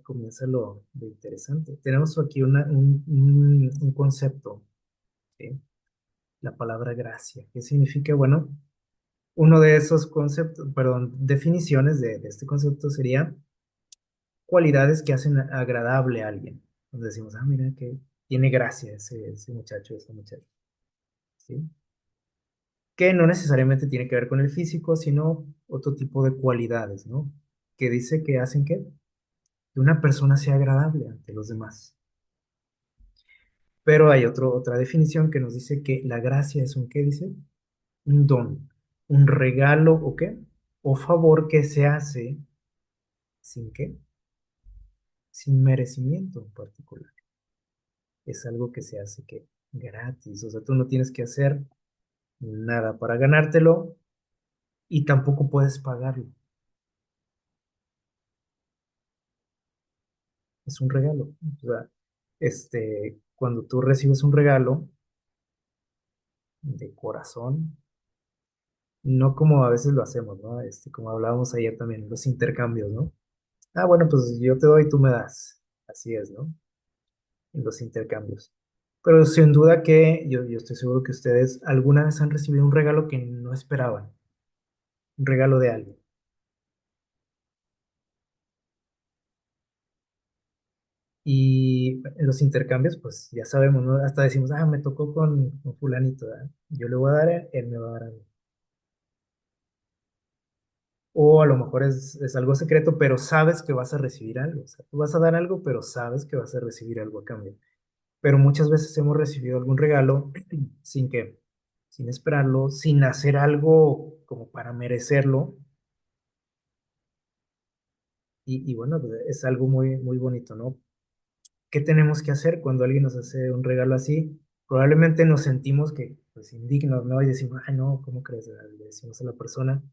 S1: comienza lo interesante. Tenemos aquí un concepto, ¿sí? La palabra gracia. ¿Qué significa? Bueno, uno de esos conceptos, perdón, definiciones de este concepto sería cualidades que hacen agradable a alguien. Donde decimos, mira que tiene gracia ese muchacho, esa muchacha, ¿sí? Que no necesariamente tiene que ver con el físico, sino otro tipo de cualidades, ¿no? Que dice que hacen que una persona sea agradable ante los demás. Pero hay otra definición que nos dice que la gracia es un, ¿qué dice? Un don, un regalo o qué, o favor que se hace sin qué, sin merecimiento en particular. Es algo que se hace que gratis, o sea, tú no tienes que hacer nada para ganártelo y tampoco puedes pagarlo. Es un regalo. O sea, cuando tú recibes un regalo de corazón, no como a veces lo hacemos, ¿no? Como hablábamos ayer también, los intercambios, ¿no? Ah, bueno, pues yo te doy, tú me das. Así es, ¿no? Los intercambios. Pero sin duda que yo estoy seguro que ustedes alguna vez han recibido un regalo que no esperaban, un regalo de alguien. Y en los intercambios, pues ya sabemos, ¿no? Hasta decimos, ah, me tocó con fulanito, ¿verdad? Yo le voy a dar, él me va a dar a mí. O a lo mejor es algo secreto, pero sabes que vas a recibir algo. O sea, tú vas a dar algo, pero sabes que vas a recibir algo a cambio. Pero muchas veces hemos recibido algún regalo sin que, sin esperarlo, sin hacer algo como para merecerlo. Y bueno, pues, es algo muy, muy bonito, ¿no? ¿Qué tenemos que hacer cuando alguien nos hace un regalo así? Probablemente nos sentimos que, pues, indignos, ¿no? Y decimos, ay, no, ¿cómo crees? Le decimos a la persona,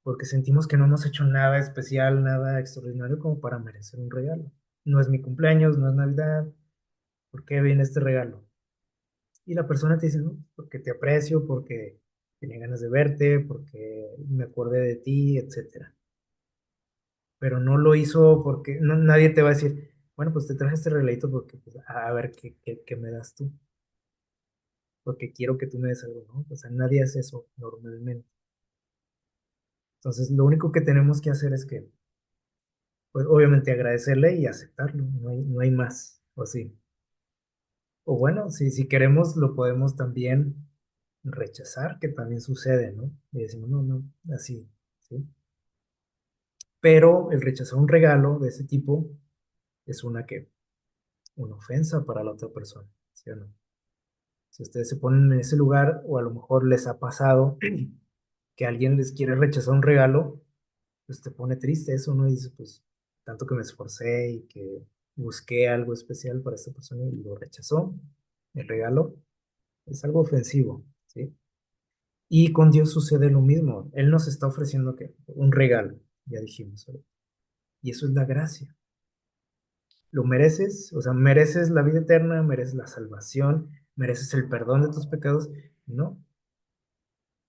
S1: porque sentimos que no hemos hecho nada especial, nada extraordinario como para merecer un regalo. No es mi cumpleaños, no es Navidad, ¿por qué viene este regalo? Y la persona te dice, no, porque te aprecio, porque tenía ganas de verte, porque me acordé de ti, etcétera. Pero no lo hizo porque nadie te va a decir, bueno, pues te traje este regalito porque, pues, a ver qué me das tú, porque quiero que tú me des algo, ¿no? O sea, nadie hace eso normalmente. Entonces, lo único que tenemos que hacer es que, pues, obviamente agradecerle y aceptarlo, no hay más, o sí. O bueno, si queremos, lo podemos también rechazar, que también sucede, ¿no? Y decimos, no, no, así, ¿sí? Pero el rechazar un regalo de ese tipo es una ofensa para la otra persona, ¿sí o no? Si ustedes se ponen en ese lugar, o a lo mejor les ha pasado que alguien les quiere rechazar un regalo, pues te pone triste eso, ¿no? Y dices, pues, tanto que me esforcé y que busqué algo especial para esta persona y lo rechazó, el regalo, es algo ofensivo, ¿sí? Y con Dios sucede lo mismo. Él nos está ofreciendo que un regalo, ya dijimos, ¿verdad? Y eso es la gracia. ¿Lo mereces? O sea, ¿mereces la vida eterna? ¿Mereces la salvación? ¿Mereces el perdón de tus pecados? No,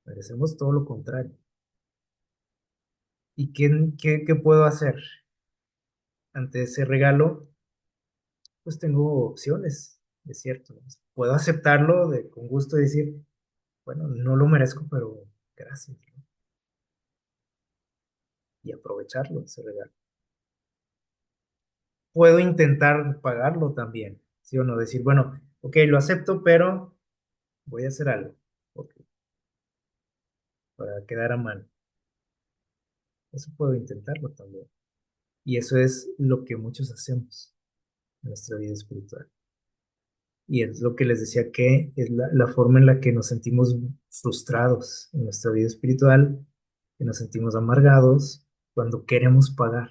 S1: merecemos todo lo contrario. ¿Y qué puedo hacer ante ese regalo? Pues tengo opciones, es cierto. Puedo aceptarlo con gusto y decir, bueno, no lo merezco, pero gracias, ¿no? Y aprovecharlo, ese regalo. Puedo intentar pagarlo también, ¿sí o no? Decir, bueno, ok, lo acepto, pero voy a hacer algo ok, para quedar a mano. Eso puedo intentarlo también. Y eso es lo que muchos hacemos en nuestra vida espiritual. Y es lo que les decía que es la forma en la que nos sentimos frustrados en nuestra vida espiritual, que nos sentimos amargados cuando queremos pagar.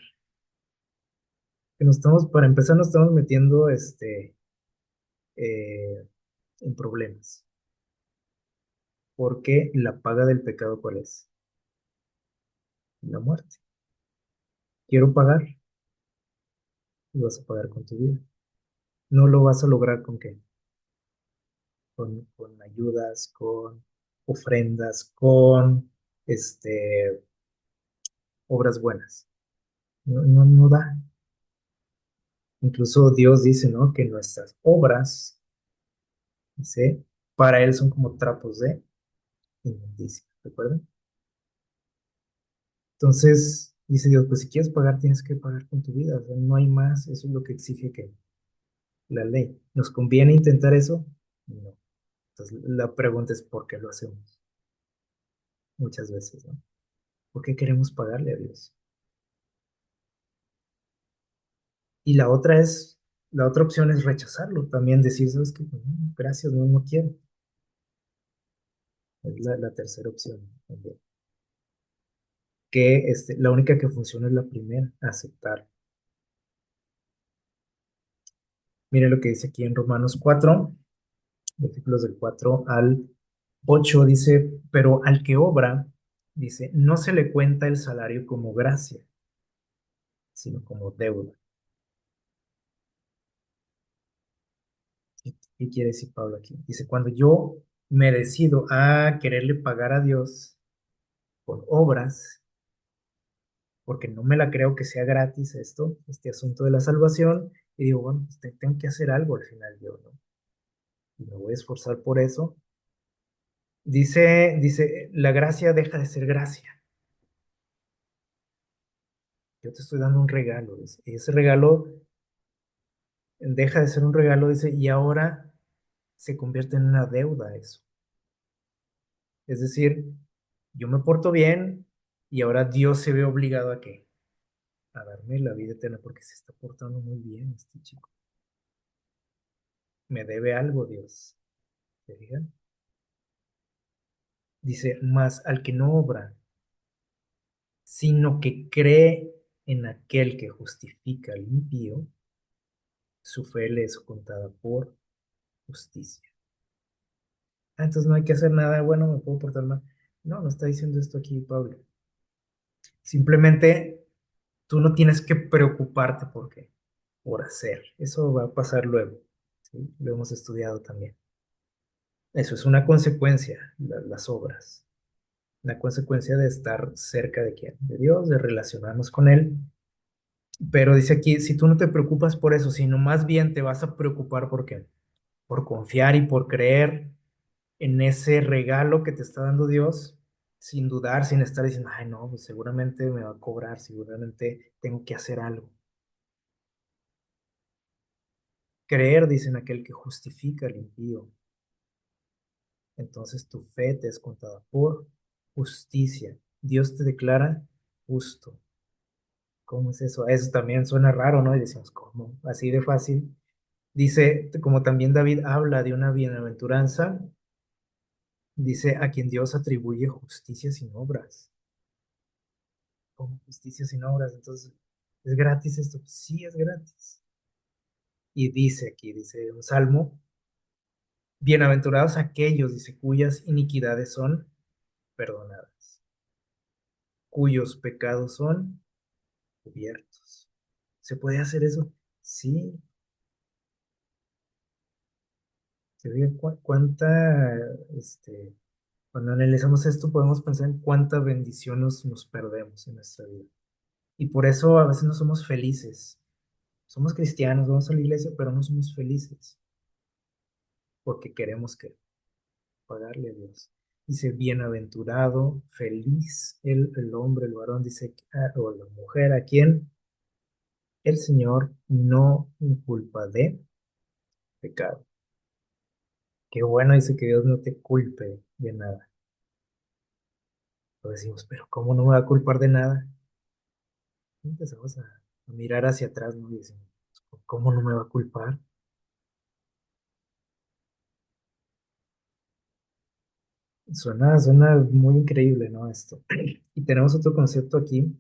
S1: Que para empezar, nos estamos metiendo eh, en problemas. Porque la paga del pecado, ¿cuál es? La muerte. Quiero pagar y vas a pagar con tu vida. No lo vas a lograr con qué? Con ayudas, con ofrendas, con obras buenas. No, no, no da. Incluso Dios dice, ¿no? Que nuestras obras, dice, para Él son como trapos de inmundicia. ¿Recuerdan? Entonces, dice Dios, pues si quieres pagar, tienes que pagar con tu vida. O sea, no hay más. Eso es lo que exige que la ley. ¿Nos conviene intentar eso? No. Entonces, la pregunta es, ¿por qué lo hacemos? Muchas veces, ¿no? ¿Por qué queremos pagarle a Dios? Y la otra es, La otra opción es rechazarlo, también decir, ¿sabes qué? Pues, no, gracias, no, no quiero. Es la tercera opción también. Que la única que funciona es la primera, aceptar. Mire lo que dice aquí en Romanos 4, versículos del 4 al 8 dice, pero al que obra, dice, no se le cuenta el salario como gracia, sino como deuda. ¿Qué quiere decir Pablo aquí? Dice, cuando yo me decido a quererle pagar a Dios por obras, porque no me la creo que sea gratis esto, este asunto de la salvación, y digo, bueno, pues tengo que hacer algo al final yo, ¿no? Y me voy a esforzar por eso. Dice, la gracia deja de ser gracia. Yo te estoy dando un regalo, dice, y ese regalo deja de ser un regalo, dice, y ahora se convierte en una deuda eso. Es decir, yo me porto bien y ahora Dios se ve obligado a qué? A darme la vida eterna porque se está portando muy bien este chico. Me debe algo Dios. ¿Se fijan? Dice, más al que no obra, sino que cree en aquel que justifica al impío, su fe le es contada por justicia. Ah, entonces no hay que hacer nada, bueno, me puedo portar mal. No, no está diciendo esto aquí Pablo. Simplemente tú no tienes que preocuparte por qué, por hacer. Eso va a pasar luego. ¿Sí? Lo hemos estudiado también. Eso es una consecuencia, las obras. Una consecuencia de estar cerca de quién, de Dios, de relacionarnos con Él. Pero dice aquí, si tú no te preocupas por eso, sino más bien te vas a preocupar por qué, por confiar y por creer en ese regalo que te está dando Dios, sin dudar, sin estar diciendo, ay, no, pues seguramente me va a cobrar, seguramente tengo que hacer algo. Creer, dicen aquel que justifica al impío. Entonces tu fe te es contada por justicia. Dios te declara justo. ¿Cómo es eso? Eso también suena raro, ¿no? Y decimos, ¿cómo? Así de fácil. Dice, como también David habla de una bienaventuranza, dice a quien Dios atribuye justicia sin obras. ¿Cómo justicia sin obras? Entonces, ¿es gratis esto? Sí, es gratis. Y dice aquí, dice un salmo, bienaventurados aquellos, dice, cuyas iniquidades son perdonadas, cuyos pecados son cubiertos. ¿Se puede hacer eso? Sí. ¿Se ve cuánta, cuando analizamos esto, podemos pensar en cuánta bendición nos perdemos en nuestra vida? Y por eso a veces no somos felices. Somos cristianos, vamos a la iglesia, pero no somos felices porque queremos que pagarle a Dios. Dice, bienaventurado, feliz el hombre, el varón, dice, o la mujer, a quien el Señor no inculpa de pecado. Qué bueno, dice que Dios no te culpe de nada. Lo decimos, pero ¿cómo no me va a culpar de nada? Y empezamos a mirar hacia atrás, ¿no? Y decimos, ¿cómo no me va a culpar? Suena muy increíble, ¿no? Esto. Y tenemos otro concepto aquí,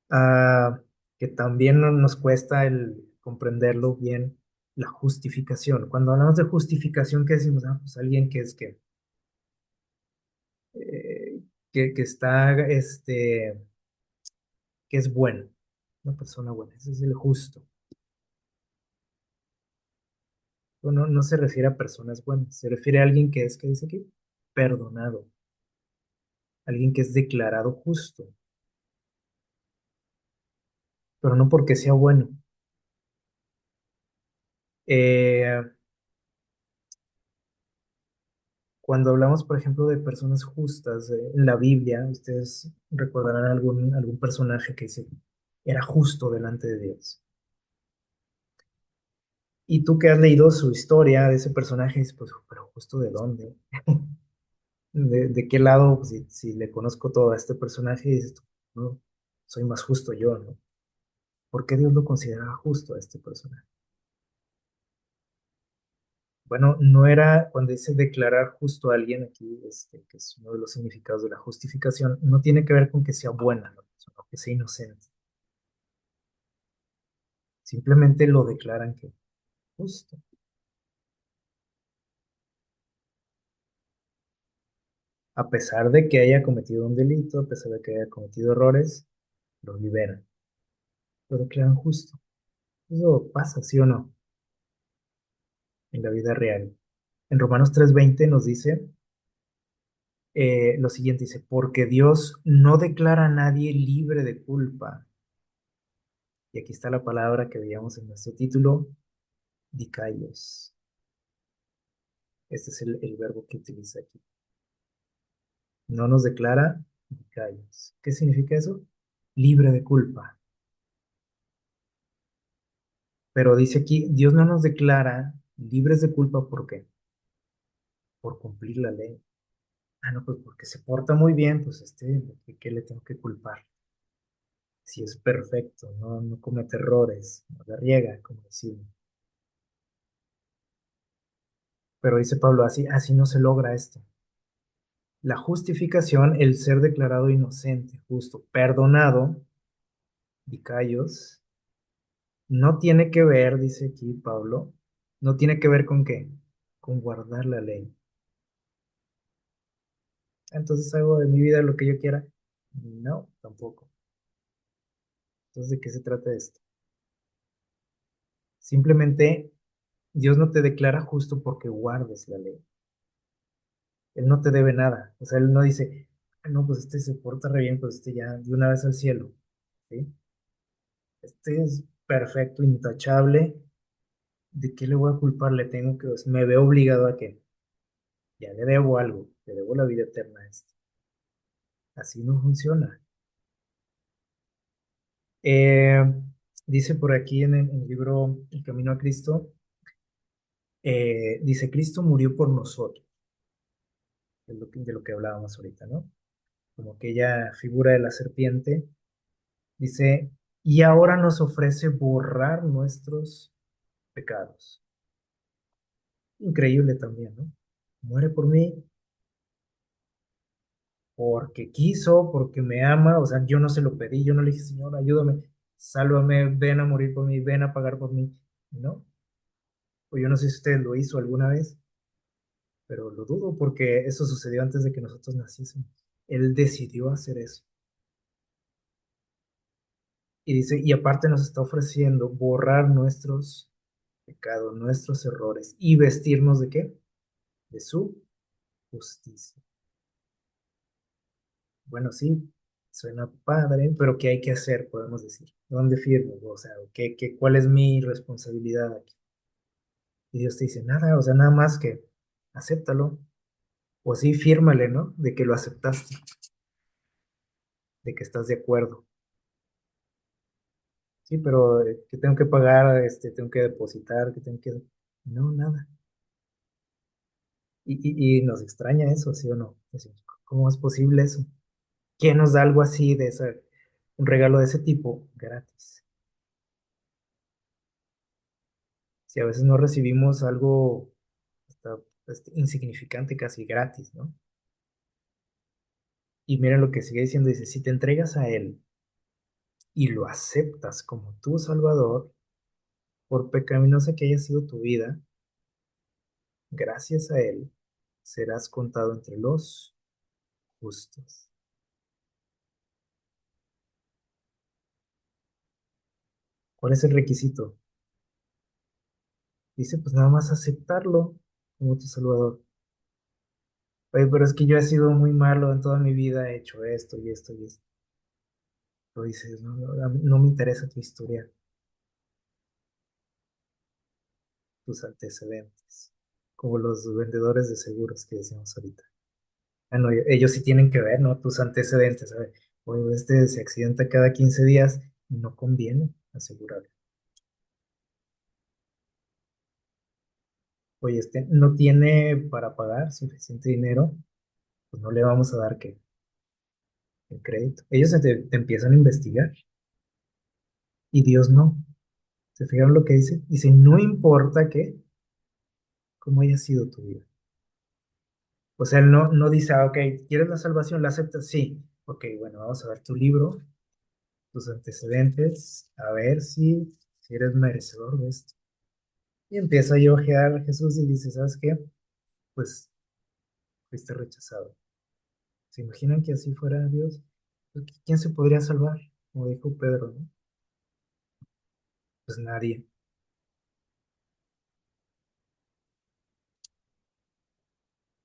S1: ah, que también nos cuesta el comprenderlo bien, la justificación. Cuando hablamos de justificación, ¿qué decimos? Ah, pues alguien que es eh, que está, que es bueno, una persona buena, ese es el justo. No, no se refiere a personas buenas, se refiere a alguien que es, ¿qué dice aquí? Perdonado, alguien que es declarado justo, pero no porque sea bueno. Eh, Cuando hablamos, por ejemplo, de personas justas, en la Biblia, ustedes recordarán algún personaje que dice, era justo delante de Dios. Y tú que has leído su historia de ese personaje, dices, pues, pero justo de dónde, de qué lado, pues, si le conozco todo a este personaje, dices, no, soy más justo yo, ¿no? ¿Por qué Dios lo consideraba justo a este personaje? Bueno, no era, cuando dice declarar justo a alguien aquí, que es uno de los significados de la justificación, no tiene que ver con que sea buena la persona, o que sea inocente. Simplemente lo declaran que justo. A pesar de que haya cometido un delito, a pesar de que haya cometido errores, lo liberan, lo declaran justo. Eso pasa, ¿sí o no? En la vida real. En Romanos 3:20 nos dice lo siguiente, dice, porque Dios no declara a nadie libre de culpa. Y aquí está la palabra que veíamos en nuestro título, dikaios. Este es el verbo que utiliza aquí. No nos declara dikaios. ¿Qué significa eso? Libre de culpa. Pero dice aquí, Dios no nos declara libres de culpa, ¿por qué? Por cumplir la ley. Ah, no, pues porque se porta muy bien, pues ¿qué le tengo que culpar? Si es perfecto, no comete errores, no la riega, como decimos. Pero dice Pablo, así no se logra esto. La justificación, el ser declarado inocente, justo, perdonado, dicayos, no tiene que ver, dice aquí Pablo, no tiene que ver con qué, con guardar la ley. Entonces hago de mi vida lo que yo quiera. No, tampoco. Entonces, ¿de qué se trata esto? Simplemente Dios no te declara justo porque guardes la ley. Él no te debe nada. O sea, Él no dice, "Ah, no, pues este se porta re bien, pues este ya de una vez al cielo. ¿Sí? Este es perfecto, intachable. ¿De qué le voy a culpar? Le tengo que, me veo obligado a que ya le debo algo, le debo la vida eterna a este. Así no funciona. Eh, dice por aquí en el libro El Camino a Cristo, dice, Cristo murió por nosotros, de lo que hablábamos ahorita, ¿no? Como aquella figura de la serpiente, dice, y ahora nos ofrece borrar nuestros pecados. Increíble también, ¿no? Muere por mí porque quiso, porque me ama, o sea, yo no se lo pedí, yo no le dije, Señor, ayúdame, sálvame, ven a morir por mí, ven a pagar por mí, ¿no? O yo no sé si usted lo hizo alguna vez, pero lo dudo porque eso sucedió antes de que nosotros naciésemos. Él decidió hacer eso. Y dice, y aparte nos está ofreciendo borrar nuestros pecados, nuestros errores y vestirnos de qué? De su justicia. Bueno, sí, suena padre, pero ¿qué hay que hacer? Podemos decir. ¿Dónde firmo? O sea, ¿cuál es mi responsabilidad aquí? Y Dios te dice, nada, o sea, nada más que acéptalo. O sí, fírmale, ¿no? De que lo aceptaste, de que estás de acuerdo. Sí, pero que tengo que pagar, tengo que depositar, que tengo que... No, nada. Y nos extraña eso, ¿sí o no? Decimos, ¿cómo es posible eso? ¿Quién nos da algo así, un regalo de ese tipo gratis? Si a veces no recibimos algo hasta, insignificante, casi gratis, ¿no? Y miren lo que sigue diciendo, dice, si te entregas a Él y lo aceptas como tu Salvador, por pecaminosa que haya sido tu vida, gracias a Él serás contado entre los justos. ¿Cuál es el requisito? Dice, pues nada más aceptarlo como tu Salvador. Oye, pero es que yo he sido muy malo en toda mi vida, he hecho esto y esto y esto. Pero dices, no, no, no me interesa tu historia, tus antecedentes, como los vendedores de seguros que decíamos ahorita. Ah, no, ellos sí tienen que ver, ¿no? Tus antecedentes, a ver, oye, este se accidenta cada 15 días, no conviene asegurarlo. Oye, este no tiene para pagar suficiente dinero, pues no le vamos a dar el crédito. Ellos te empiezan a investigar y Dios no. ¿Se fijaron lo que dice? Dice, no importa qué, cómo haya sido tu vida. O sea, él no dice, ah, ok, ¿quieres la salvación? ¿La aceptas? Sí. Ok, bueno, vamos a ver tu libro, tus antecedentes, a ver si eres merecedor de esto. Y empieza yo a ojear a Jesús y dice, ¿sabes qué? Pues fuiste rechazado. ¿Se imaginan que así fuera Dios? Pues, ¿quién se podría salvar? Como dijo Pedro, ¿no? Pues nadie.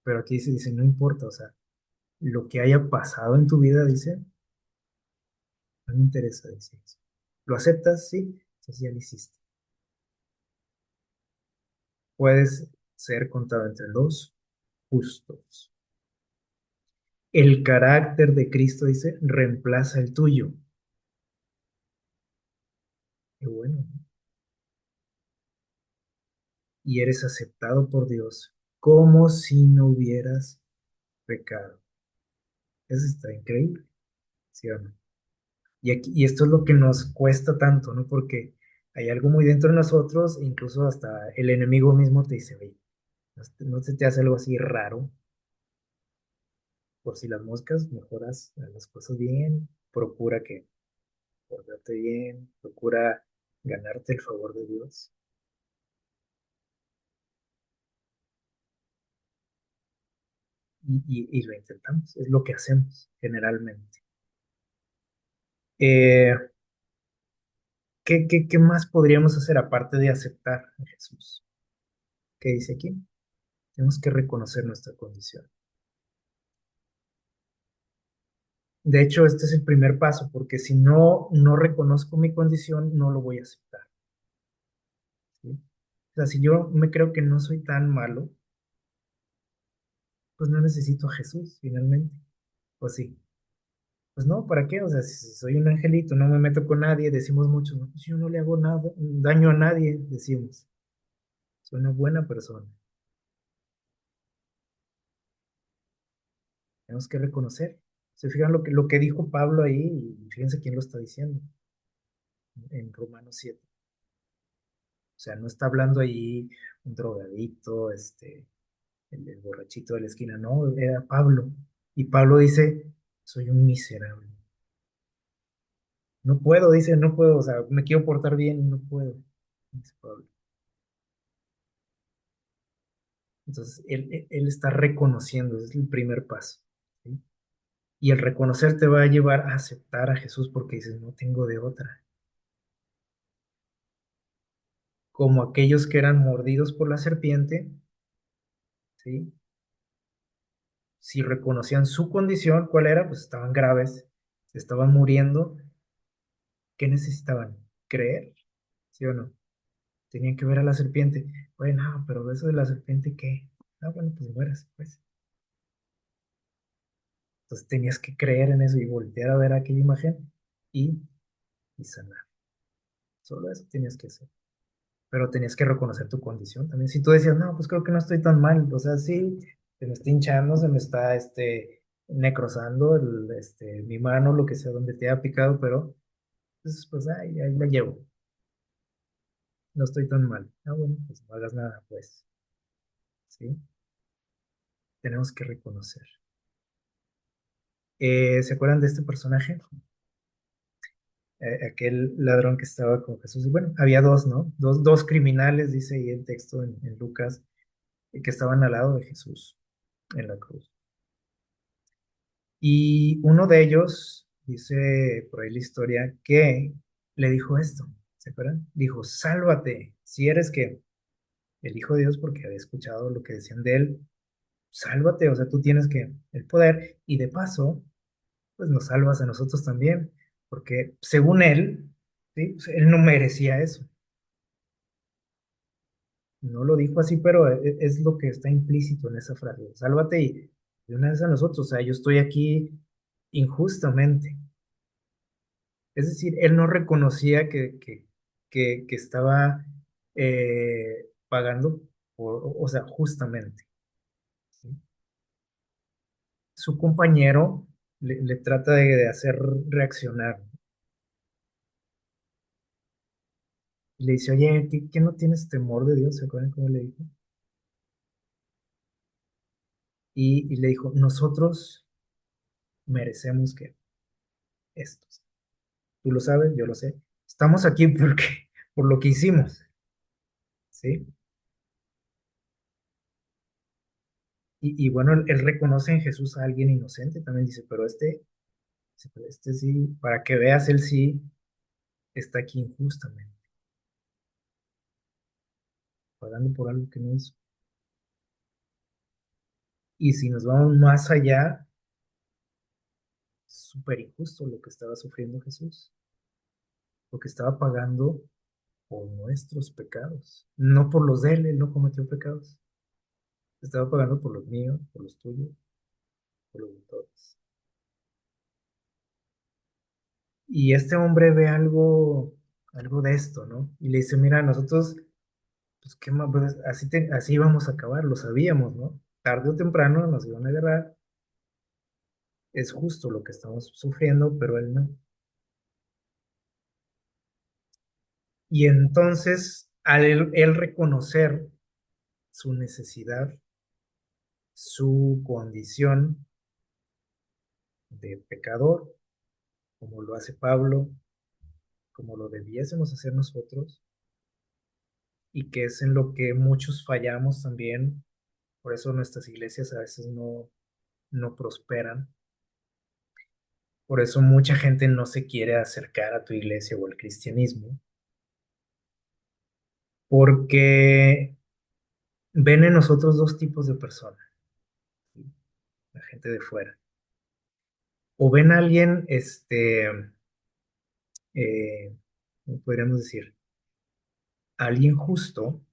S1: Pero aquí dice, no importa, o sea, lo que haya pasado en tu vida, dice, no me interesa, dice eso. ¿Lo aceptas? Sí, entonces ya lo hiciste. Puedes ser contado entre los justos. El carácter de Cristo, dice, reemplaza el tuyo. Qué bueno, ¿no? Y eres aceptado por Dios como si no hubieras pecado. Eso está increíble, ¿sí o no? Y esto es lo que nos cuesta tanto, ¿no? Porque hay algo muy dentro de nosotros, incluso hasta el enemigo mismo te dice, oye, ¿no se te hace algo así raro? Por si las moscas, mejoras las cosas bien, procura que portarte bien, procura ganarte el favor de Dios. Y lo intentamos, es lo que hacemos generalmente. Eh, ¿qué más podríamos hacer aparte de aceptar a Jesús? ¿Qué dice aquí? Tenemos que reconocer nuestra condición. De hecho, este es el primer paso, porque si no reconozco mi condición, no lo voy a aceptar. ¿Sí? O sea, si yo me creo que no soy tan malo, pues no necesito a Jesús, finalmente. Pues sí. Pues no, ¿para qué? O sea, si soy un angelito, no me meto con nadie, decimos mucho, no, pues yo no le hago nada, daño a nadie, decimos. Soy una buena persona. Tenemos que reconocer. Se fijan lo que dijo Pablo ahí, y fíjense quién lo está diciendo en Romanos 7. O sea, no está hablando ahí un drogadicto, el borrachito de la esquina, no, era Pablo. Y Pablo dice, soy un miserable. No puedo, dice, no puedo, o sea, me quiero portar bien, no puedo, dice Pablo. Entonces, él está reconociendo, ese es el primer paso. ¿Sí? Y el reconocer te va a llevar a aceptar a Jesús porque dices, no tengo de otra. Como aquellos que eran mordidos por la serpiente, ¿sí? Si reconocían su condición, ¿cuál era? Pues estaban graves, se estaban muriendo. ¿Qué necesitaban? ¿Creer? ¿Sí o no? Tenían que ver a la serpiente. Bueno, no, pero eso de la serpiente, ¿qué? Ah, bueno, pues mueras, pues. Entonces tenías que creer en eso y voltear a ver aquella imagen y, y sanar. Solo eso tenías que hacer. Pero tenías que reconocer tu condición también. Si tú decías, no, pues creo que no estoy tan mal, o sea, sí, se me está hinchando, se me está, necrosando mi mano, lo que sea, donde te haya picado, pero, pues ahí la llevo, no estoy tan mal. Ah, bueno, pues no hagas nada, pues, ¿sí? Tenemos que reconocer. ¿Se acuerdan de este personaje? Aquel ladrón que estaba con Jesús. Bueno, había dos, ¿no? Dos criminales, dice ahí el texto en Lucas, que estaban al lado de Jesús en la cruz. Y uno de ellos, dice por ahí la historia, que le dijo esto, ¿se acuerdan? Dijo, sálvate, si eres que el Hijo de Dios, porque había escuchado lo que decían de él, sálvate, o sea, tú tienes que el poder y de paso, pues nos salvas a nosotros también, porque según él, ¿sí? Pues, él no merecía eso. No lo dijo así, pero es lo que está implícito en esa frase. Sálvate y de una vez a nosotros, o sea, yo estoy aquí injustamente. Es decir, él no reconocía que estaba pagando, o sea, justamente. ¿Sí? Su compañero le trata de hacer reaccionar. Y le dice, oye, ¿qué no tienes temor de Dios? ¿Se acuerdan cómo le dijo? Y le dijo, nosotros merecemos que esto. Tú lo sabes, yo lo sé. Estamos aquí porque, por lo que hicimos, ¿sí? Y bueno, él reconoce en Jesús a alguien inocente, también dice, pero este sí, para que veas, él sí está aquí injustamente, pagando por algo que no hizo. Y si nos vamos más allá, súper injusto lo que estaba sufriendo Jesús, porque estaba pagando por nuestros pecados, no por los de él, él no cometió pecados, estaba pagando por los míos, por los tuyos, por los de todos. Y este hombre ve algo de esto, ¿no? Y le dice, mira, nosotros, pues qué más, pues, así íbamos a acabar, lo sabíamos, ¿no? Tarde o temprano nos iban a agarrar, es justo lo que estamos sufriendo, pero él no. Y entonces, al él reconocer su necesidad, su condición de pecador, como lo hace Pablo, como lo debiésemos hacer nosotros, y que es en lo que muchos fallamos también, por eso nuestras iglesias a veces no prosperan, por eso mucha gente no se quiere acercar a tu iglesia o al cristianismo, porque ven en nosotros dos tipos de personas, ¿sí? La gente de fuera. O ven a alguien, ¿cómo podríamos decir? Alguien justo,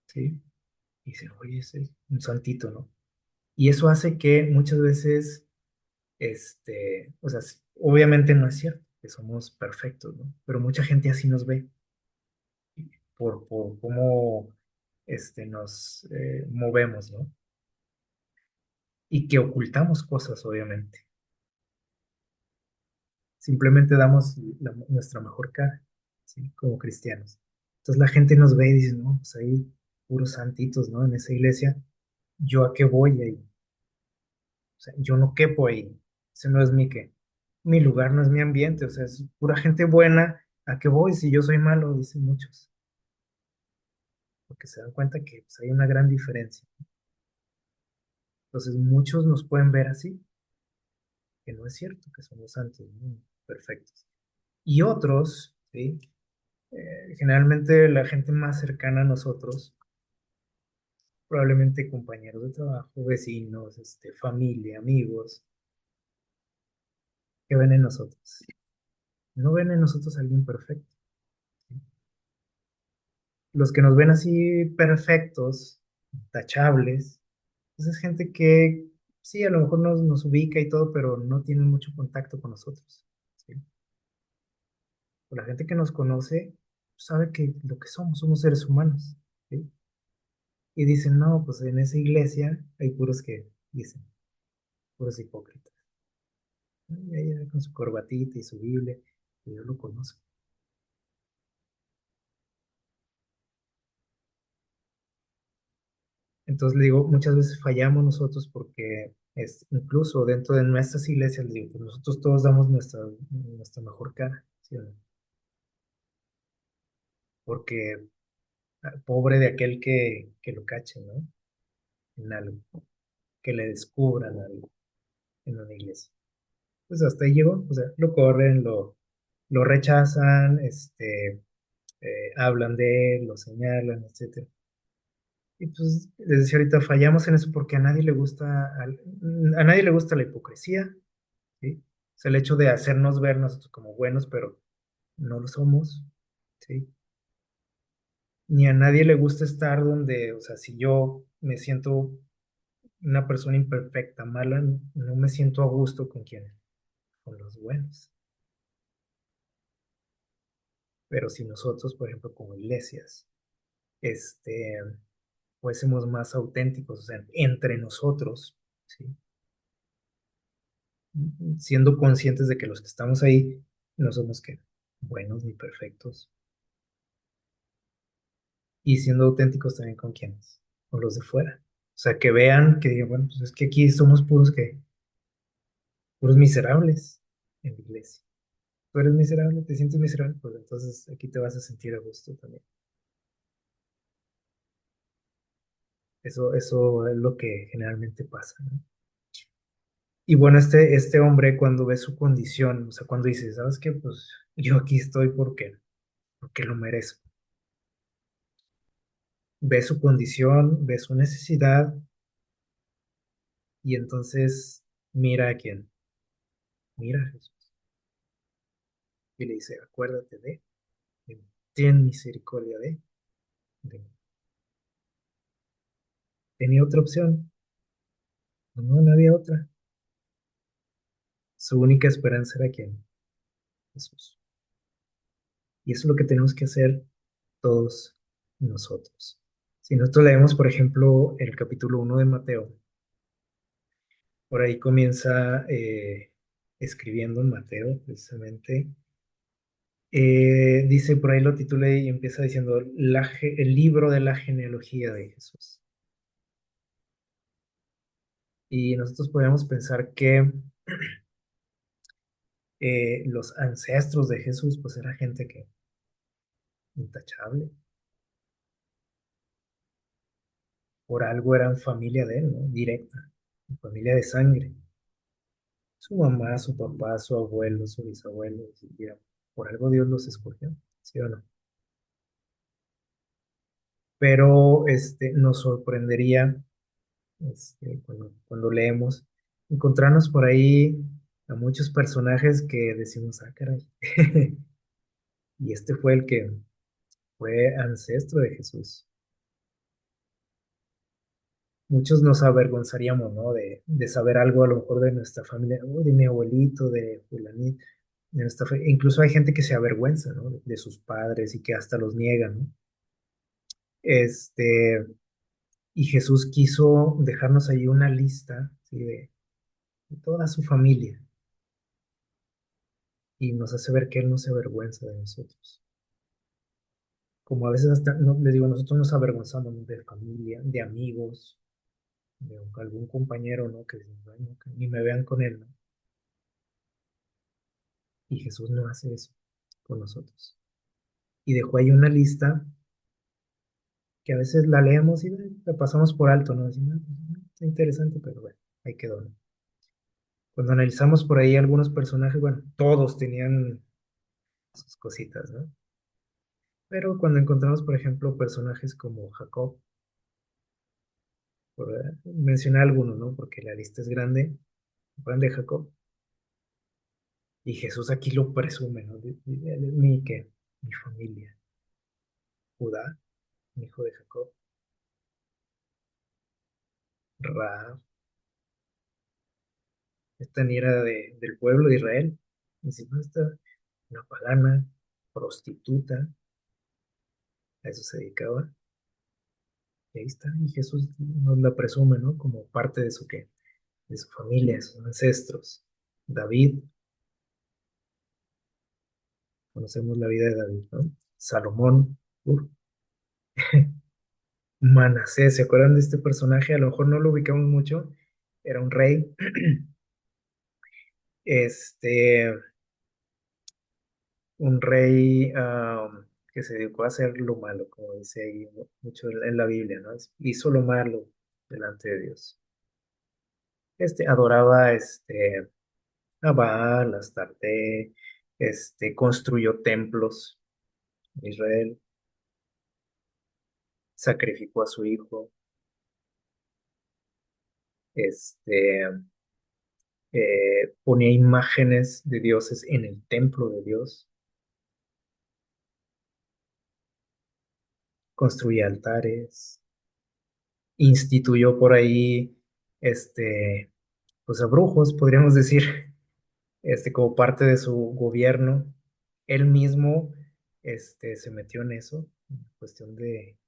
S1: ¿sí? Y dicen, oye, ese es un santito, ¿no? Y eso hace que muchas veces, o sea, obviamente no es cierto que somos perfectos, ¿no? Pero mucha gente así nos ve por cómo nos movemos, ¿no? Y que ocultamos cosas, obviamente. Simplemente damos nuestra mejor cara, ¿sí? Como cristianos. Entonces la gente nos ve y dice, no, pues ahí puros santitos, ¿no? En esa iglesia, ¿yo a qué voy ahí? O sea, yo no quepo ahí. Ese no es mi lugar, no es mi ambiente. O sea, es pura gente buena. ¿A qué voy si yo soy malo? Dicen muchos. Porque se dan cuenta que pues, hay una gran diferencia. Entonces muchos nos pueden ver así, que no es cierto, que somos santos, ¿no? Perfectos. Y otros, ¿sí? Generalmente la gente más cercana a nosotros, probablemente compañeros de trabajo, vecinos, familia, amigos, que ven en nosotros. No ven en nosotros a alguien perfecto. Los que nos ven así perfectos, tachables, pues es gente que sí, a lo mejor nos ubica y todo, pero no tiene mucho contacto con nosotros. ¿Sí? O la gente que nos conoce sabe que lo que somos seres humanos. ¿Sí? Y dicen, no, pues en esa iglesia hay puros que dicen, puros hipócritas. Y ahí con su corbatita y su Biblia, que yo lo conozco. Entonces le digo, muchas veces fallamos nosotros porque incluso dentro de nuestras iglesias, le digo, pues nosotros todos damos nuestra mejor cara, ¿sí o no? Porque pobre de aquel que lo cache, ¿no? En algo, que le descubran algo en una iglesia. Pues hasta ahí llegó, o sea, lo corren, lo rechazan, hablan de él, lo señalan, etcétera. Y pues les decía ahorita, fallamos en eso porque a nadie le gusta, a nadie le gusta la hipocresía, ¿sí? O sea, el hecho de hacernos ver nosotros como buenos, pero no lo somos, ¿sí? Ni a nadie le gusta estar donde, o sea, si yo me siento una persona imperfecta, mala, no me siento a gusto con quienes, con los buenos. Pero si nosotros, por ejemplo, como iglesias, este, fuésemos más auténticos, o sea, entre nosotros, ¿sí? Siendo conscientes de que los que estamos ahí no somos que buenos ni perfectos, y siendo auténticos también con quienes, con los de fuera. O sea, que vean, que digan, bueno, pues es que aquí somos puros miserables en la iglesia. Tú eres miserable, te sientes miserable, pues entonces aquí te vas a sentir a gusto también. Eso es lo que generalmente pasa, ¿no? Y bueno, este hombre cuando ve su condición, o sea, cuando dice, ¿sabes qué? Pues yo aquí estoy porque lo merezco. Ve su condición, ve su necesidad y entonces mira a quién, mira a Jesús y le dice, acuérdate de mí, ten misericordia de mí. ¿Tenía otra opción? No, no había otra. Su única esperanza era quién, Jesús. Y eso es lo que tenemos que hacer todos nosotros. Si nosotros leemos, por ejemplo, el capítulo 1 de Mateo, por ahí comienza escribiendo en Mateo, precisamente. Dice, por ahí lo titula y empieza diciendo el libro de la genealogía de Jesús. Y nosotros podemos pensar que los ancestros de Jesús, pues era gente que intachable, por algo eran familia de él, ¿no? Directa, familia de sangre. Su mamá, su papá, su abuelo, su bisabuelo, y mira, por algo Dios los escogió, ¿sí o no? Pero nos sorprendería cuando leemos, encontrarnos por ahí a muchos personajes que decimos, ah, caray, y este fue el que fue ancestro de Jesús. Muchos nos avergonzaríamos, ¿no? De saber algo a lo mejor de nuestra familia, o de mi abuelito, de fulanito, incluso hay gente que se avergüenza, ¿no? De sus padres y que hasta los niegan, ¿no? Este, y Jesús quiso dejarnos ahí una lista, ¿sí? De toda su familia y nos hace ver que Él no se avergüenza de nosotros. Como a veces hasta, no, les digo, nosotros nos avergonzamos, ¿no? De familia, de amigos, de algún compañero, ¿no? Que, "Ay, no, que ni me vean con él, ¿no?". Y Jesús no hace eso con nosotros. Y dejó ahí una lista que a veces la leemos y la pasamos por alto, ¿no? Decimos, "Ah, pues, está interesante, pero bueno, ahí quedó, ¿no?". Cuando analizamos por ahí algunos personajes, bueno, todos tenían sus cositas, ¿no? Pero cuando encontramos, por ejemplo, personajes como Jacob, por mencionar algunos, ¿no? Porque la lista es grande, Juan de Jacob, y Jesús aquí lo presume, ¿no? Él es mi familia, Judá, hijo de Jacob, Raab, esta ni era del pueblo de Israel, y si no, esta una pagana, prostituta, a eso se dedicaba, y ahí está, y Jesús nos la presume, ¿no? Como parte de de su familia, de sus ancestros. David, conocemos la vida de David, ¿no? Salomón, uf, Manasés, ¿se acuerdan de este personaje? A lo mejor no lo ubicamos mucho, era un rey, este, un rey que se dedicó a hacer lo malo, como dice ahí mucho en la Biblia, ¿no? Hizo lo malo delante de Dios. Adoraba a Baal, a Astarte, construyó templos en Israel, sacrificó a su hijo, este, ponía imágenes de dioses en el templo de Dios, construía altares, instituyó por ahí, pues a brujos, podríamos decir, como parte de su gobierno. Él mismo, se metió en eso, en cuestión de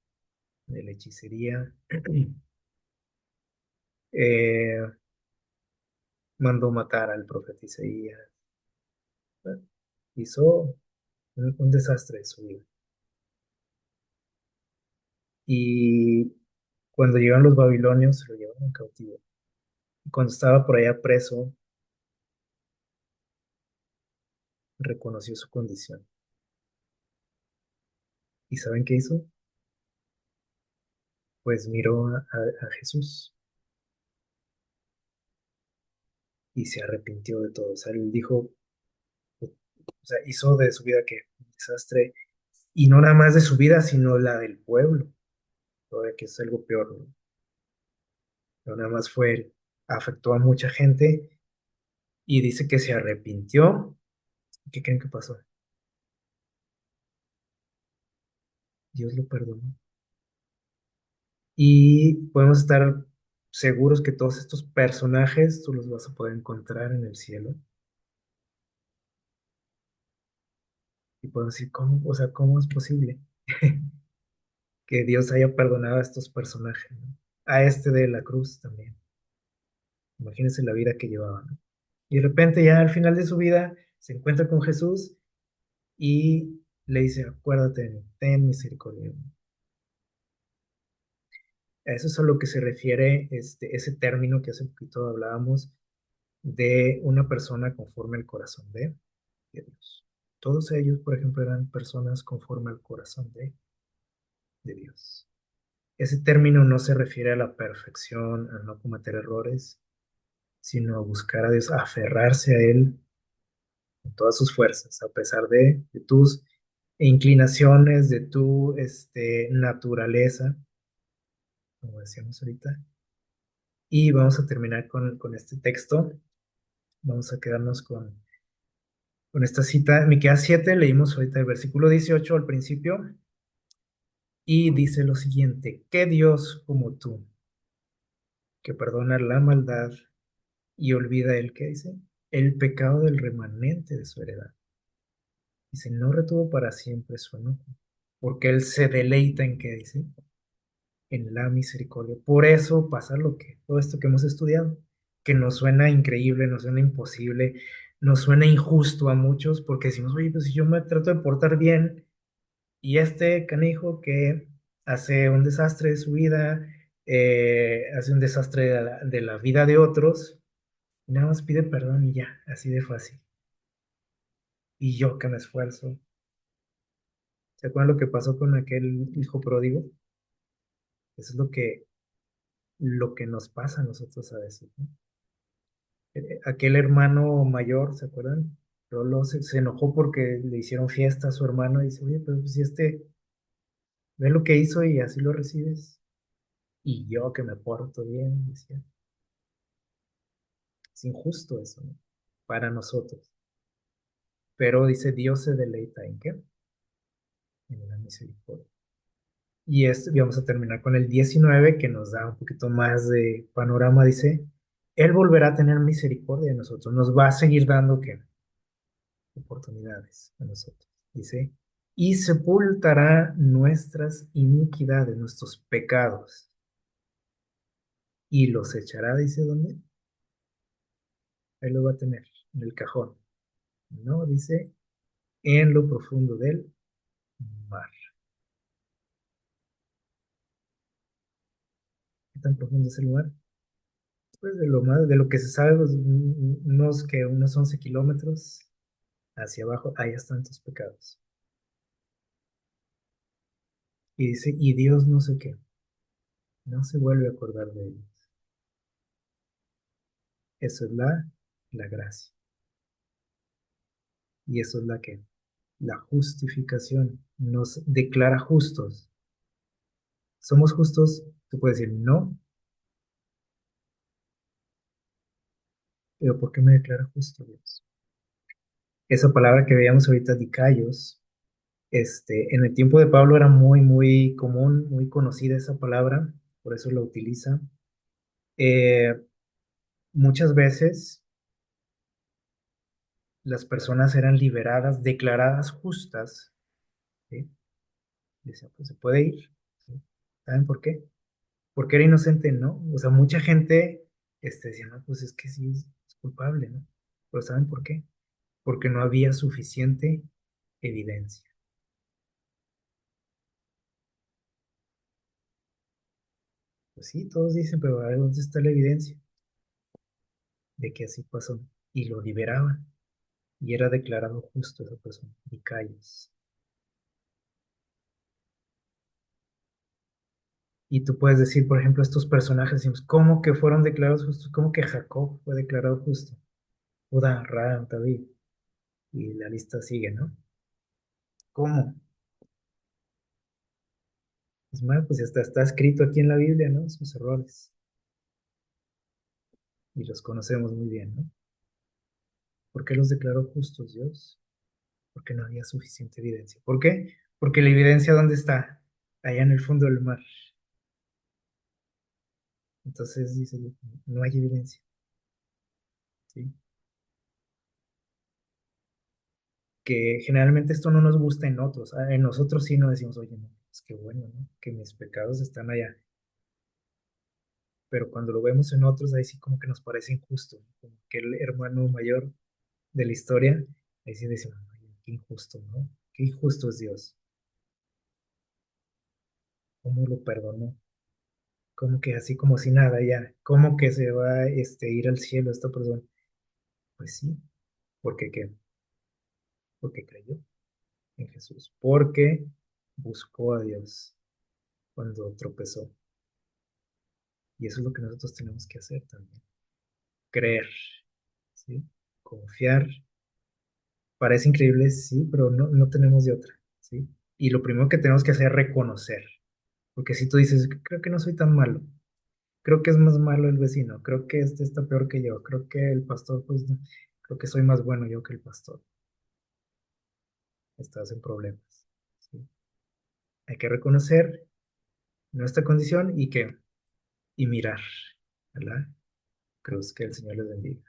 S1: la hechicería. Eh, mandó matar al profeta Isaías. Bueno, hizo un desastre de su vida. y cuando llegan los babilonios se lo llevaron cautivo. Y cuando estaba por allá preso, reconoció su condición. ¿Y saben qué hizo? Pues miró a Jesús y se arrepintió de todo. O sea, él dijo, o sea, hizo de su vida que un desastre, y no nada más de su vida, sino la del pueblo, todavía que es algo peor, ¿no? No nada más fue él, afectó a mucha gente y dice que se arrepintió. ¿Qué creen que pasó? Dios lo perdonó. Y podemos estar seguros que todos estos personajes tú los vas a poder encontrar en el cielo. Y podemos decir, ¿cómo? O sea, ¿cómo es posible que Dios haya perdonado a estos personajes, ¿no? A este de la cruz también. Imagínense la vida que llevaba, ¿no? Y de repente ya al final de su vida se encuentra con Jesús y le dice, acuérdate de mí, ten misericordia de mí. A eso es a lo que se refiere ese término que hace poquito hablábamos de una persona conforme al corazón de Dios. Todos ellos, por ejemplo, eran personas conforme al corazón de Dios. Ese término no se refiere a la perfección, a no cometer errores, sino a buscar a Dios, a aferrarse a Él con todas sus fuerzas, a pesar de tus inclinaciones, de tu naturaleza, como decíamos ahorita. Y vamos a terminar con este texto. Vamos a quedarnos con esta cita. Miqueas 7, leímos ahorita el versículo 18 al principio, y dice lo siguiente: ¿qué Dios como tú, que perdona la maldad y olvida el que dice el pecado del remanente de su heredad? Dice, no retuvo para siempre su enojo, porque él se deleita en que dice en la misericordia. Por eso pasa todo esto que hemos estudiado, que nos suena increíble, nos suena imposible, nos suena injusto a muchos, porque decimos, oye, pues si yo me trato de portar bien, y este canijo que hace un desastre de su vida, hace un desastre de la vida de otros, y nada más pide perdón y ya, así de fácil. Y yo que me esfuerzo. ¿Se acuerdan lo que pasó con aquel hijo pródigo? Eso es lo que nos pasa a nosotros a veces, ¿no? Aquel hermano mayor, ¿se acuerdan? Rolo se enojó porque le hicieron fiesta a su hermano y dice, oye, pero pues si ve lo que hizo y así lo recibes. Y yo que me porto bien, decía, es injusto eso, ¿no? Para nosotros. Pero dice, Dios se deleita en qué? En la misericordia. Y vamos a terminar con el 19 que nos da un poquito más de panorama. Dice, Él volverá a tener misericordia de nosotros, nos va a seguir dando ¿qué? Oportunidades a nosotros. Dice, y sepultará nuestras iniquidades, nuestros pecados, y los echará, dice, ¿dónde? Él lo va a tener, en el cajón. No, dice, en lo profundo del mar. ¿Qué tan profundo es el mar? Pues de lo que se sabe, pues, unos 11 kilómetros hacia abajo, hay tantos pecados. Y dice, y Dios no sé qué, no se vuelve a acordar de ellos. Eso es la gracia. Y eso es la justificación. Nos declara justos. ¿Somos justos? Tú puedes decir, no, pero ¿por qué me declara justo Dios? Esa palabra que veíamos ahorita, dikaios, en el tiempo de Pablo era muy, muy común, muy conocida esa palabra, por eso la utiliza. Eh, Muchas veces las personas eran liberadas, declaradas justas, ¿sí? Decía, pues se puede ir, ¿sí? ¿Saben por qué? Porque era inocente, ¿no? O sea, mucha gente decía, no, pues es que sí es culpable, ¿no? Pero ¿saben por qué? Porque no había suficiente evidencia. Pues sí, todos dicen, pero a ver, ¿dónde está la evidencia de que así pasó? Y lo liberaban. Y era declarado justo esa persona. Y calles. Y tú puedes decir, por ejemplo, estos personajes, decimos, ¿cómo que fueron declarados justos? ¿Cómo que Jacob fue declarado justo? Judá, Rahab, David. Y la lista sigue, ¿no? ¿Cómo? Es más, pues hasta está escrito aquí en la Biblia, ¿no? Sus errores. Y los conocemos muy bien, ¿no? ¿Por qué los declaró justos Dios? Porque no había suficiente evidencia. ¿Por qué? Porque la evidencia, ¿dónde está? Allá en el fondo del mar. Entonces dice, no hay evidencia, ¿sí? Que generalmente esto no nos gusta en otros. En nosotros sí nos decimos, oye, no, es que bueno, ¿no? Que mis pecados están allá. Pero cuando lo vemos en otros, ahí sí como que nos parece injusto, ¿no? Como que el hermano mayor de la historia, ahí sí decimos, oye, qué injusto, ¿no? Qué injusto es Dios. ¿Cómo lo perdonó? ¿Cómo que así como si nada ya? ¿Cómo que se va ir al cielo esta persona? Pues sí, porque qué, porque creyó en Jesús, porque buscó a Dios cuando tropezó. Y eso es lo que nosotros tenemos que hacer también. Creer, ¿sí? Confiar. Parece increíble, sí, pero no, no tenemos de otra, ¿sí? Y lo primero que tenemos que hacer es reconocer. Porque si tú dices, creo que no soy tan malo, creo que es más malo el vecino, creo que este está peor que yo, creo que el pastor, pues, no, creo que soy más bueno yo que el pastor, estás en problemas, ¿sí? Hay que reconocer nuestra condición y mirar, ¿verdad? Cruz, que el Señor les bendiga.